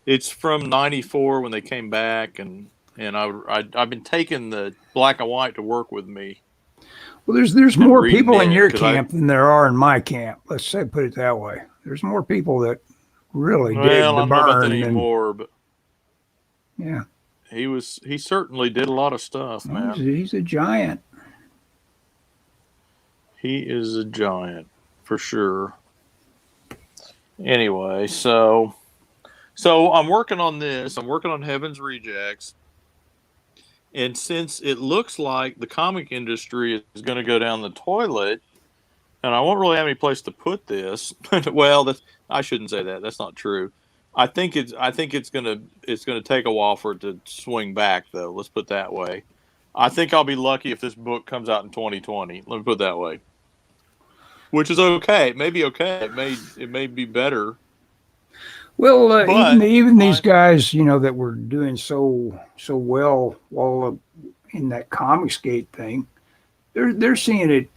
It's from '94 when they came back, and I've been taking the black and white to work with me. Well, there's more people in your camp than there are in my camp. Let's put it that way. There's more people that really dig the Byrne. I don't know about that anymore, but yeah, he certainly did a lot of stuff, man. He's a giant. He is a giant for sure. Anyway, so I'm working on this. I'm working on Heaven's Rejects. And since it looks like the comic industry is going to go down the toilet, and I won't really have any place to put this. Well, I shouldn't say that. That's not true. I think it's going to take a while for it to swing back, though. Let's put it that way. I think I'll be lucky if this book comes out in 2020. Let me put it that way. Which is okay. It may be okay. It may be better. Well, even these guys, that were doing so well while in that Comicsgate thing, they're seeing it.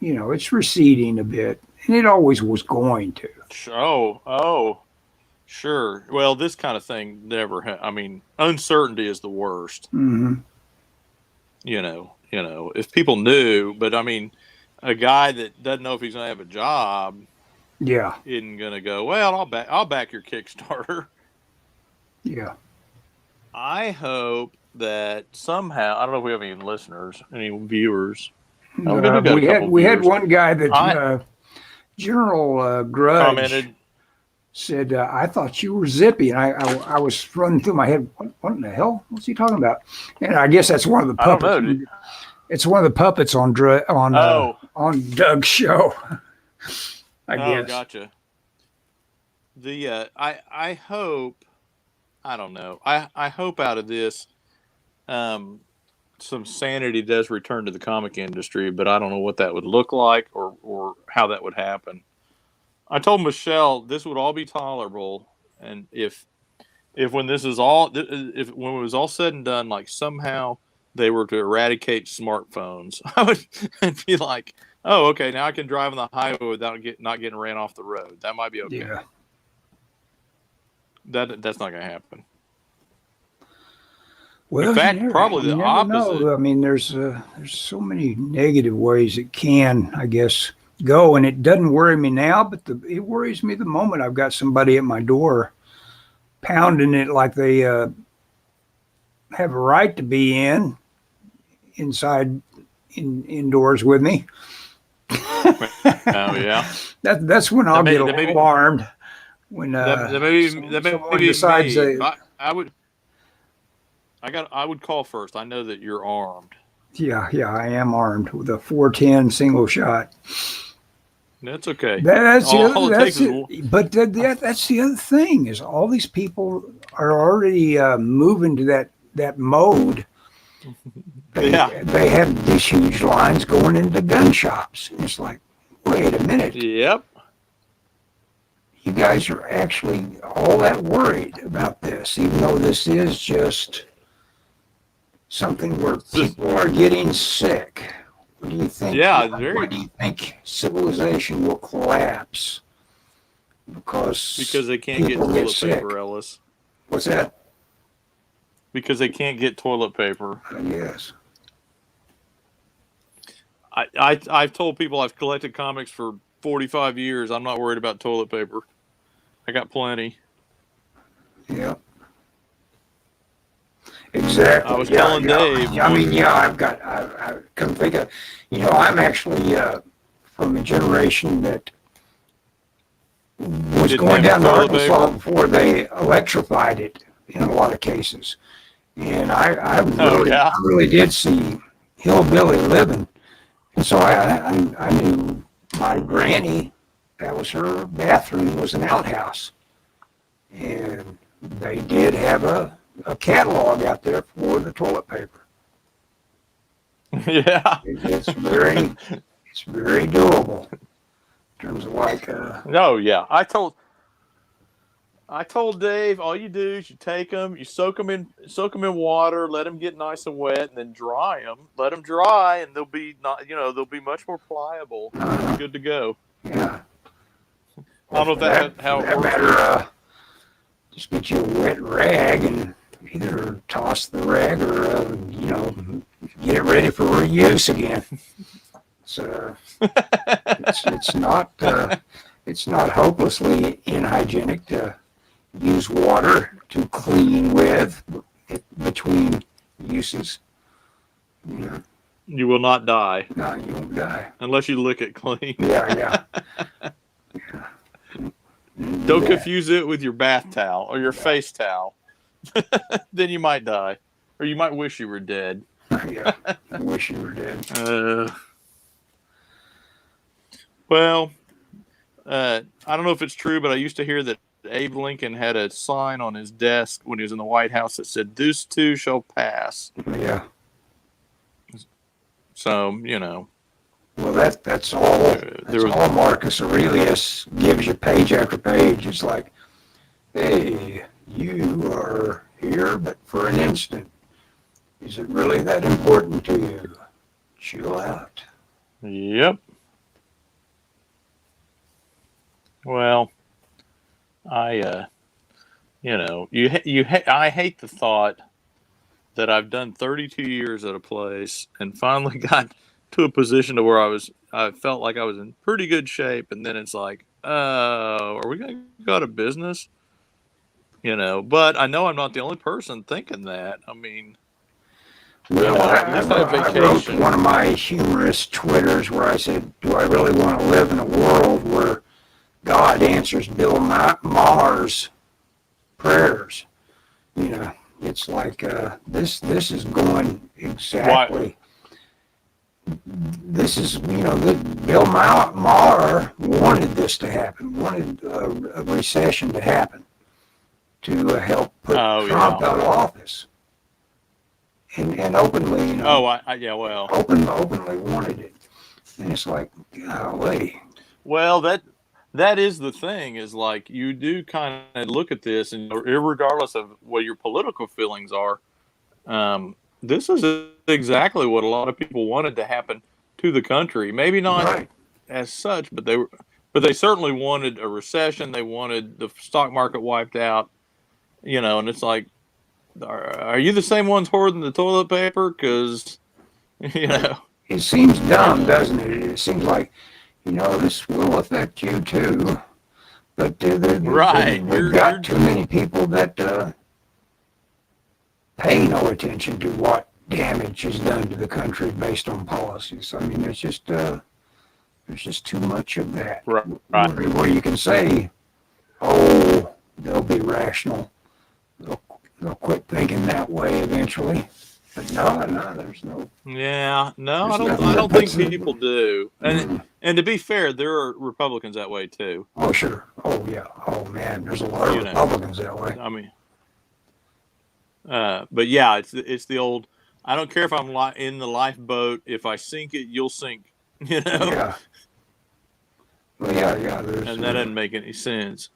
It's receding a bit, and it always was going to. Oh, sure. Well, this kind of thing never. Uncertainty is the worst. Mm-hmm. If people knew, but a guy that doesn't know if he's going to have a job, Yeah. isn't going to go, well, I'll back your Kickstarter. Yeah. I hope that somehow, I don't know if we have any listeners, any viewers. Oh, we do got a couple We had viewers. one guy that I General Grudge commented, said, "I thought you were Zippy," and I was running through my head, what in the hell? What's he talking about? And I guess that's one of the I don't puppets. know. It's one of the puppets on on Doug's show. I guess. Gotcha. I hope, I don't know. I hope out of this, some sanity does return to the comic industry, but I don't know what that would look like or how that would happen. I told Michelle this would all be tolerable, and if when this is all, if when it was all said and done, like somehow they were to eradicate smartphones, I would be like, oh, okay, now I can drive on the highway without not getting ran off the road. That might be okay. Yeah. That's not going to happen. Well, in fact, probably you the never opposite. know. I mean, there's so many negative ways it can, I guess, go, and it doesn't worry me now, but it worries me the moment I've got somebody at my door pounding it like they have a right to be indoors with me. Oh yeah, that's when I'll get alarmed. When someone decides I would call first. I know that you're armed. Yeah, I am armed with a 410 single shot. That's okay. That's the other thing is all these people are already moving to that mode. They have these huge lines going into gun shops. And it's like, wait a minute. Yep. You guys are actually all that worried about this, even though this is just something where people are getting sick. What do you think? Yeah, why do you think civilization will collapse? Because they can't get toilet paper, Ellis. What's that? Because they can't get toilet paper. Yes. I've told people I've collected comics for 45 years. I'm not worried about toilet paper. I got plenty. Yeah. Exactly. I was telling Dave. I mean, I come think of, I'm actually from a generation that was going down to Arkansas before they electrified it in a lot of cases. And I really did see hillbilly living. And so I knew my granny, that was her bathroom, was an outhouse. And they did have a catalog out there for the toilet paper. Yeah. It's very doable in terms of like. No, yeah. I told Dave, all you do is you take them, you soak them in water, let them get nice and wet, and then dry them. Let them dry, and they'll be much more pliable. Good to go. Yeah. I don't know if how it works. Matter, just get you a wet rag and either toss the rag or get it ready for reuse again. So it's not hopelessly unhygienic to use water to clean with between uses. You will not die. No, you won't die unless you lick it clean. Yeah. Don't confuse it with your bath towel or your face towel. Then you might die. Or you might wish you were dead. Yeah, I wish you were dead. Well, I don't know if it's true, but I used to hear that Abe Lincoln had a sign on his desk when he was in the White House that said, "This too shall pass." Yeah. So, Well, that's all. All Marcus Aurelius gives you page after page. It's like, hey, you are here, but for an instant. Is it really that important to you? Chill out. Yep. Well, I hate the thought that I've done 32 years at a place and finally got to a position to where I felt like I was in pretty good shape, and then it's like, are we going to go out of business? But I know I'm not the only person thinking that. I mean, Well, at least I have I wrote vacation. one of my humorous Twitters where I said, do I really want to live in a world where God answers Bill Maher's prayers? It's like this is going exactly. This is, Bill Maher wanted this to happen, wanted a recession to happen to help put Trump out of office. And openly, Well. openly wanted it. And it's like, golly. Well, that is the thing, is like, you do kind of look at this, and regardless of what your political feelings are, this is exactly what a lot of people wanted to happen to the country. Maybe not Right. as such, but they certainly wanted a recession. They wanted the stock market wiped out, and it's like, are you the same ones hoarding the toilet paper? Because, It seems dumb, doesn't it? It seems like, this will affect you too. But right. we've got too many people that pay no attention to what damage is done to the country based on policies. I mean, there's just too much of that. Right. Where you can say, oh, they'll be rational. They'll quit thinking that way eventually. But no, there's no. Yeah, no, I There's don't think people do. And to be fair, there are Republicans that way too. Oh, sure. Oh, yeah. Oh, man, there's a lot of Republicans that way. I mean, but yeah, it's the old, I don't care if I'm in the lifeboat. If I sink it, you'll sink. Yeah. Well, yeah. And that doesn't make any sense.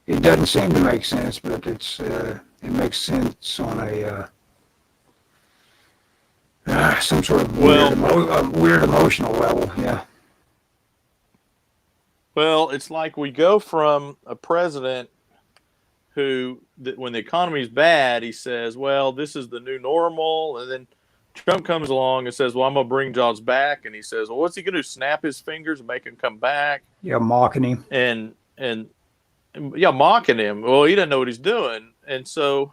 It doesn't seem to make sense, but it makes sense on a some sort of weird emotional level. Yeah. Well, it's like we go from a president who, when the economy's bad, he says, well, this is the new normal. And then Trump comes along and says, well, I'm going to bring jobs back. And he says, well, what's he going to do? Snap his fingers and make him come back? Yeah, mocking him. And mocking him. Well, he doesn't know what he's doing. And so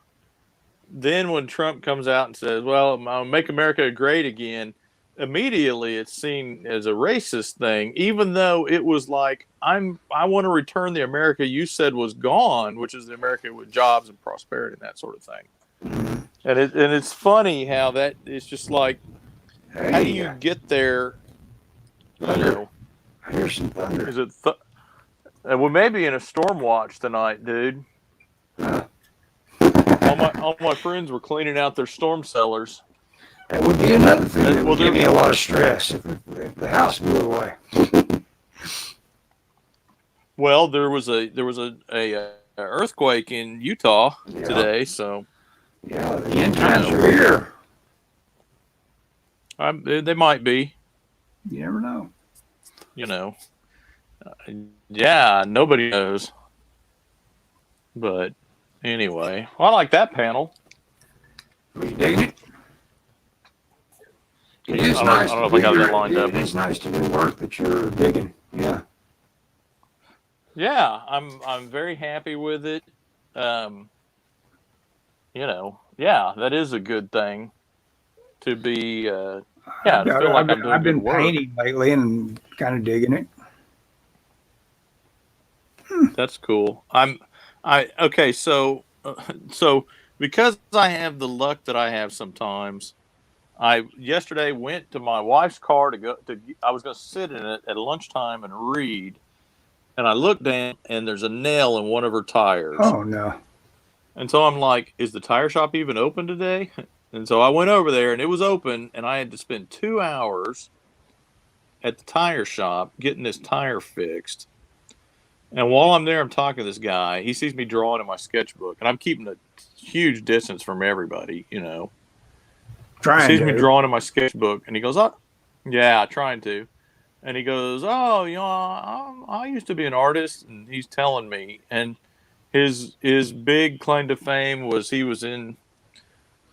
then when Trump comes out and says, well, I'll make America great again, immediately it's seen as a racist thing, even though it was like, I want to return the America you said was gone, which is the America with jobs and prosperity and that sort of thing. Mm-hmm. And it's funny how that it's just like, how do you get there? Thunder. I hear some thunder. Is it? We may be in a storm watch tonight, dude. All my friends were cleaning out their storm cellars. That would be another thing that would give me a lot of stress if the house blew away. Well, there was a earthquake in Utah today, so yeah, the end times are here. They might be. You never know. Yeah, nobody knows. But anyway, I like that panel. Are you digging it? It is I nice. don't know if I got that lined up. It is nice to do work that you're digging. Yeah. Yeah, I'm very happy with it. Yeah, that is a good thing to be. To feel like I'm doing I've been good work. painting lately and kind of digging it. That's cool. Okay. So because I have the luck that I have sometimes, I yesterday went to my wife's car I was going to sit in it at lunchtime and read, and I looked down and there's a nail in one of her tires. Oh no! And so I'm like, is the tire shop even open today? And so I went over there and it was open, and I had to spend 2 hours at the tire shop getting this tire fixed. And while I'm there, I'm talking to this guy. He sees me drawing in my sketchbook, and I'm keeping a huge distance from everybody, Trying sees to. me drawing in my sketchbook, and he goes, "Oh, yeah, trying to." And he goes, "Oh, I used to be an artist," and he's telling me. And his big claim to fame was he was in,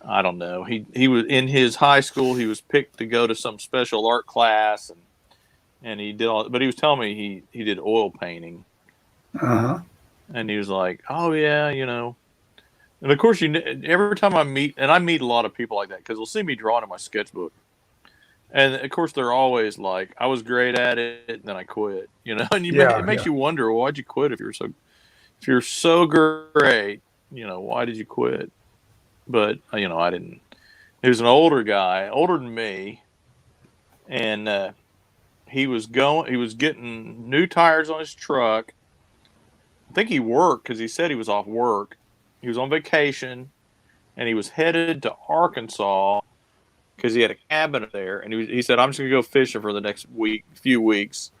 I don't know, he was in his high school. He was picked to go to some special art class, and he did all. But he was telling me he did oil painting. Uh-huh. And he was like, "Oh yeah, you know." And of course, every time I meet, and I meet a lot of people like that because they'll see me drawing in my sketchbook, and of course they're always like, "I was great at it, and then I quit." You know, and it Yeah, makes yeah. you wonder, well, why'd you quit if you're so great? You know, why did you quit? But I didn't. He was an older guy, older than me, and he was getting new tires on his truck. I think he worked because he said he was off work. He was on vacation, and he was headed to Arkansas because he had a cabin there. And he said, "I'm just gonna go fishing for the next few weeks."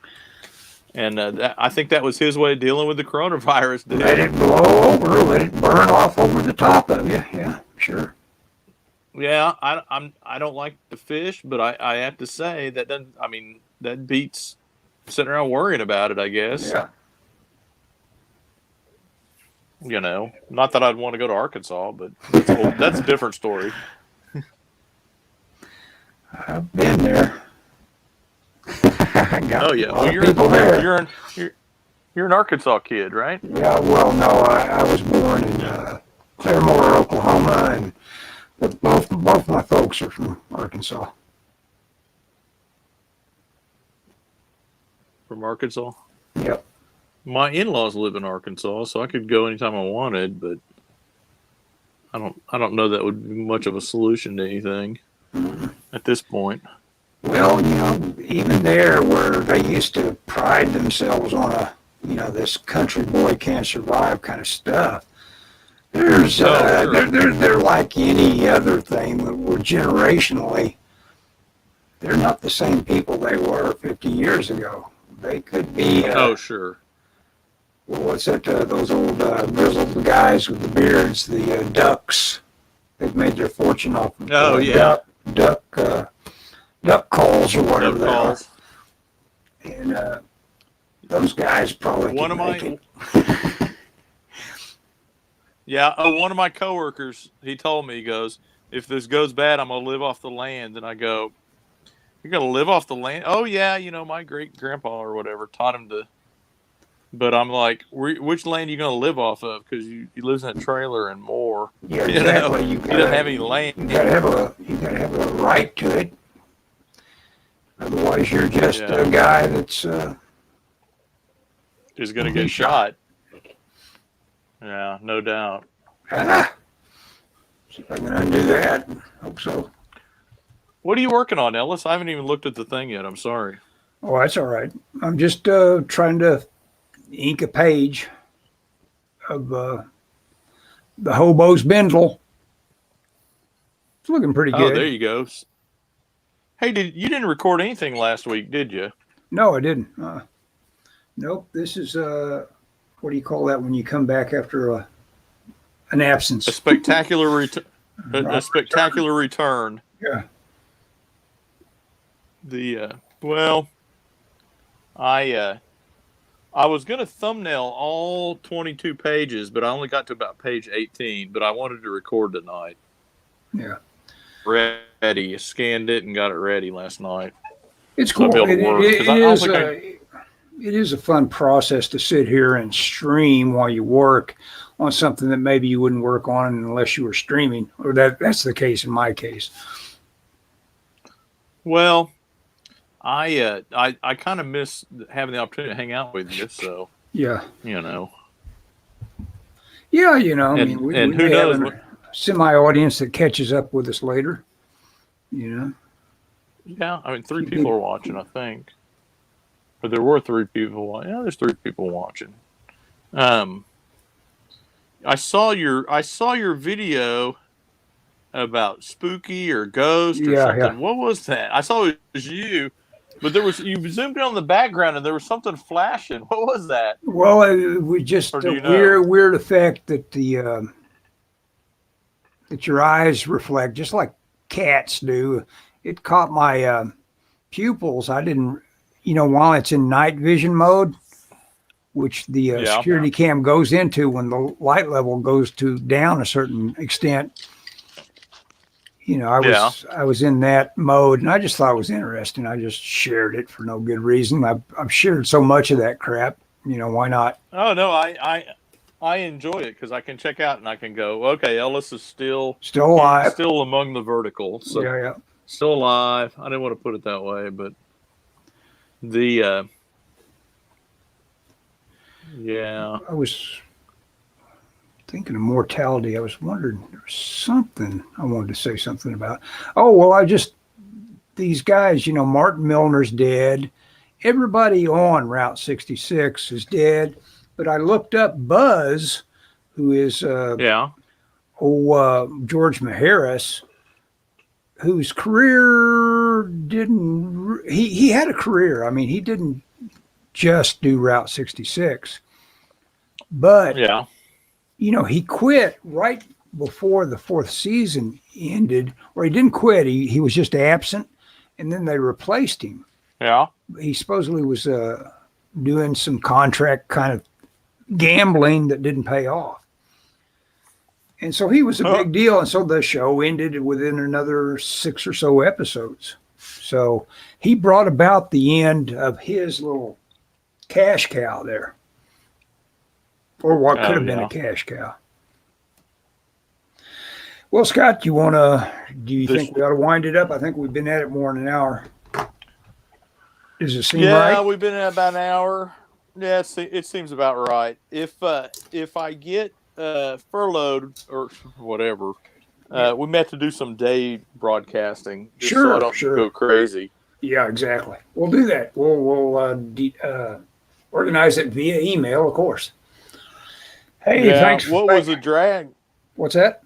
And I think that was his way of dealing with the coronavirus, Let dude. it blow over, let it burn off over the top of you. Yeah, sure. Yeah, I don't like to fish, but I have to say that doesn't. I mean, that beats sitting around worrying about it, I guess. Yeah. Not that I'd want to go to Arkansas, but that's a different story. I've been there. I Oh got a yeah, well lot of people there. you're an Arkansas kid, right? Yeah, well, no, I was born in Claremore, Oklahoma, and both my folks are from Arkansas. From Arkansas. Yep. My in-laws live in Arkansas, so I could go anytime I wanted, but I don't know that would be much of a solution to anything at this point. Well, even there where they used to pride themselves on this country boy can't survive kind of stuff. There's, Oh, sure. they're like any other thing that were generationally. They're not the same people they were 50 years ago. They could be, Oh, sure. well, what's that, those old grizzled guys with the beards, the ducks. They've made their fortune off of Oh, yeah. duck calls or whatever Duck they are. calls. And those guys probably One can of make my it. Yeah, one of my coworkers, he told me, he goes, "If this goes bad, I'm gonna live off the land." And I go, "You're gonna live off the land?" "Oh yeah, my great grandpa or whatever taught him to." But I'm like, which land are you gonna live off of? Because he lives in a trailer and more. Yeah, exactly. He doesn't have any land. You gotta have a right to it. Otherwise, you're just Yeah, a guy that's he's gonna be get shot. Yeah, no doubt. Ah, see if I can undo that. Hope so. What are you working on, Ellis? I haven't even looked at the thing yet. I'm sorry. Oh, that's all right. I'm just trying to ink a page of the hobo's bindle. It's looking pretty Oh, there good. you go. Hey, you didn't record anything last week, did you? No, I didn't. Nope. This is what do you call that when you come back after an absence? A spectacular return. A spectacular return. Yeah. Well, I was gonna thumbnail all 22 pages, but I only got to about page 18. But I wanted to record tonight. Yeah. Ready, scanned it and got it ready last night. It's So I'll cool. be able to work. It is a fun process to sit here and stream while you work on something that maybe you wouldn't work on unless you were streaming, or that's the case in my case. Well, I kind of miss having the opportunity to hang out with you. So Yeah. Yeah, I mean, we and who may have knows? a semi-audience that catches up with us later. Yeah, I mean, 3 people are watching, I think. But there were 3 people. Yeah, there's 3 people watching. I saw your video about spooky or ghost or something. Yeah. What was that? I saw it was you, but you zoomed in on the background and there was something flashing. What was that? Well, it was just Or do you a know? weird effect that that your eyes reflect, just like cats do. It caught my pupils. I didn't, while it's in night vision mode, which the Yeah. security cam goes into when the light level goes to down a certain extent. I was in that mode, and I just thought it was interesting. I just shared it for no good reason. I've shared so much of that crap, why not? Oh no, I enjoy it because I can check out and I can go, okay, Ellis is still Alive. still among the vertical, so Yeah. still alive. I didn't want to put it that way, but the yeah. I was thinking of mortality. I was wondering, there was something I wanted to say something about. Oh, well, these guys, Martin Milner's dead. Everybody on Route 66 is dead. But I looked up Buzz, who is Yeah. George Maharis, whose career he had a career. I mean, he didn't just do Route 66, but Yeah. he quit right before the fourth season ended, or he didn't quit. He was just absent, and then they replaced him. Yeah. He supposedly was doing some contract kind of gambling that didn't pay off. And so he was a big deal. And so the show ended within another 6 or so episodes. So he brought about the end of his little cash cow there, or what could have been a cash cow. Well, Scott, do you think we ought to wind it up? I think we've been at it more than an hour. Does it seem right? Yeah, we've been at about an hour. Yeah, it seems about right. If I get furloughed or whatever, we may have to do some day broadcasting. Sure, so I don't go crazy. Yeah, exactly. We'll do that. We'll organize it via email, of course. Hey, thanks. What was the drag? What's that?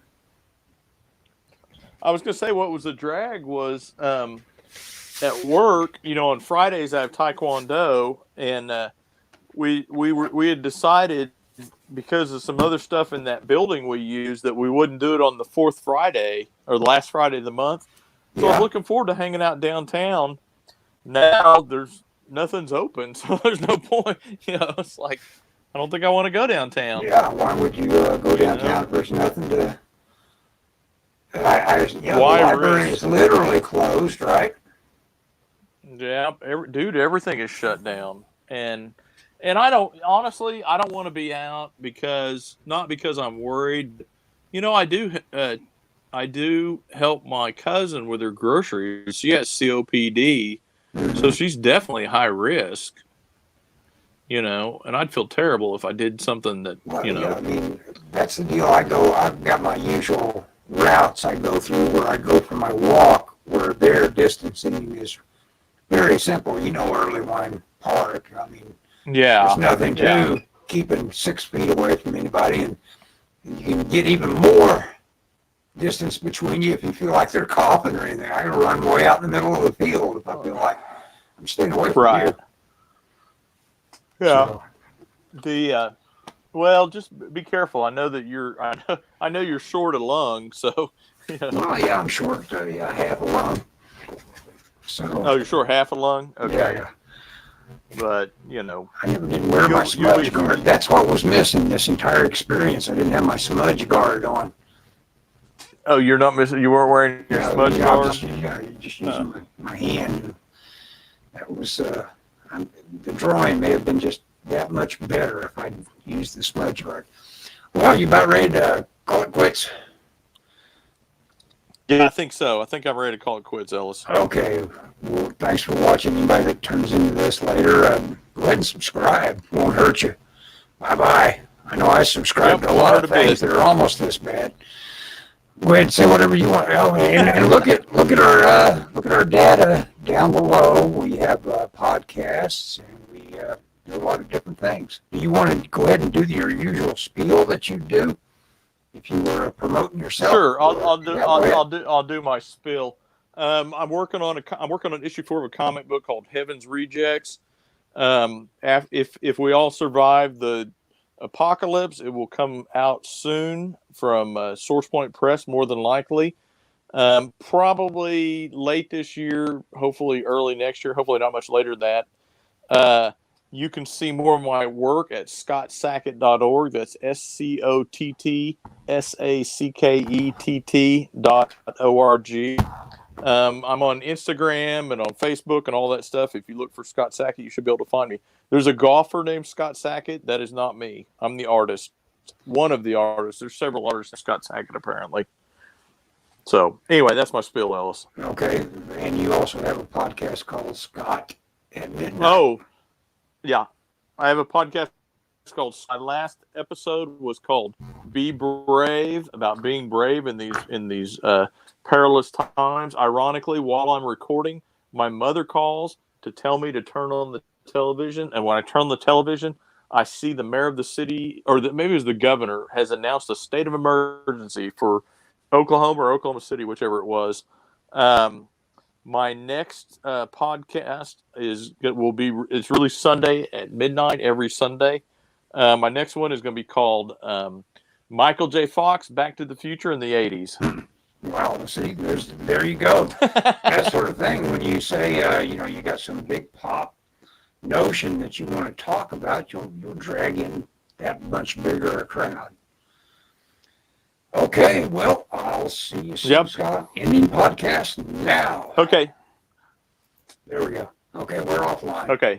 I was going to say what was the drag was at work. On Fridays I have Taekwondo, and we had decided, because of some other stuff in that building we use, that we wouldn't do it on the fourth Friday or the last Friday of the month. So I was looking forward to hanging out downtown. Now nothing's open, so there's no point. It's like, I don't think I want to go downtown. Yeah, why would you go downtown if there's nothing to... the library is literally closed, right? Yeah, everything is shut down. And I don't want to be out not because I'm worried. I do help my cousin with her groceries. She has COPD, so she's definitely high risk. And I'd feel terrible if I did something that, Yeah, I mean, that's the deal. I've got my usual routes I go through where I go for my walk, where their distancing is very simple. Early Wine Park. I mean, there's nothing to keeping 6 feet away from anybody, and you can get even more distance between you if you feel like they're coughing or anything. I can run way out in the middle of the field if I feel like I'm staying away from you. Yeah. So. Well, just be careful. I know that I know you're short a lung, so. Well, yeah, I'm short. Half a lung. So. Oh, you're short half a lung? Okay. Yeah. But I never did wear my smudge guard. That's what was missing this entire experience. I didn't have my smudge guard on. Oh, you're not missing. You weren't wearing your smudge guard. Just using my hand. That was the drawing may have been just that much better if I'd used the smudge guard. Well, you about ready to call it quits? Yeah, I think so. I think I'm ready to call it quits, Ellis. Okay. Well, thanks for watching. Anybody that turns into this later, go ahead and subscribe. Won't hurt you. Bye-bye. I know I subscribe to a lot of things that are almost this bad. Go ahead and say whatever you want. Oh, and look at our data down below. We have podcasts, and we do a lot of different things. Do you want to go ahead and do your usual spiel that you do if you were promoting yourself? Sure, I'll do my spiel. I'm working on issue 4 of a comic book called Heaven's Rejects. If we all survive the apocalypse, it will come out soon from Source Point Press, more than likely. Probably late this year, hopefully early next year, hopefully not much later than that. You can see more of my work at scottsackett.org. That's SCOTTSACKETT.org. I'm on Instagram and on Facebook and all that stuff. If you look for Scott Sackett, you should be able to find me. There's a golfer named Scott Sackett. That is not me. I'm the artist. One of the artists. There's several artists, Scott Sackett, apparently. So, anyway, that's my spiel, Ellis. Okay, and you also have a podcast called Scott at Midnight. Oh, yeah. I have a podcast called, my last episode was called Be Brave, about being brave in these perilous times. Ironically, while I'm recording, my mother calls to tell me to turn on the television, and when I turn on the television, I see the mayor of the city, or maybe it was the governor, has announced a state of emergency for Oklahoma or Oklahoma City, whichever it was. My next podcast it's really Sunday at midnight every Sunday. My next one is going to be called Michael J. Fox, Back to the Future in the 80s. Wow, see, there you go. That sort of thing. When you say, you got some big pop notion that you want to talk about, you'll drag in that much bigger a crowd. Okay, well, I'll see you soon, Scott. Ending podcast now. Okay. There we go. Okay, we're offline. Okay.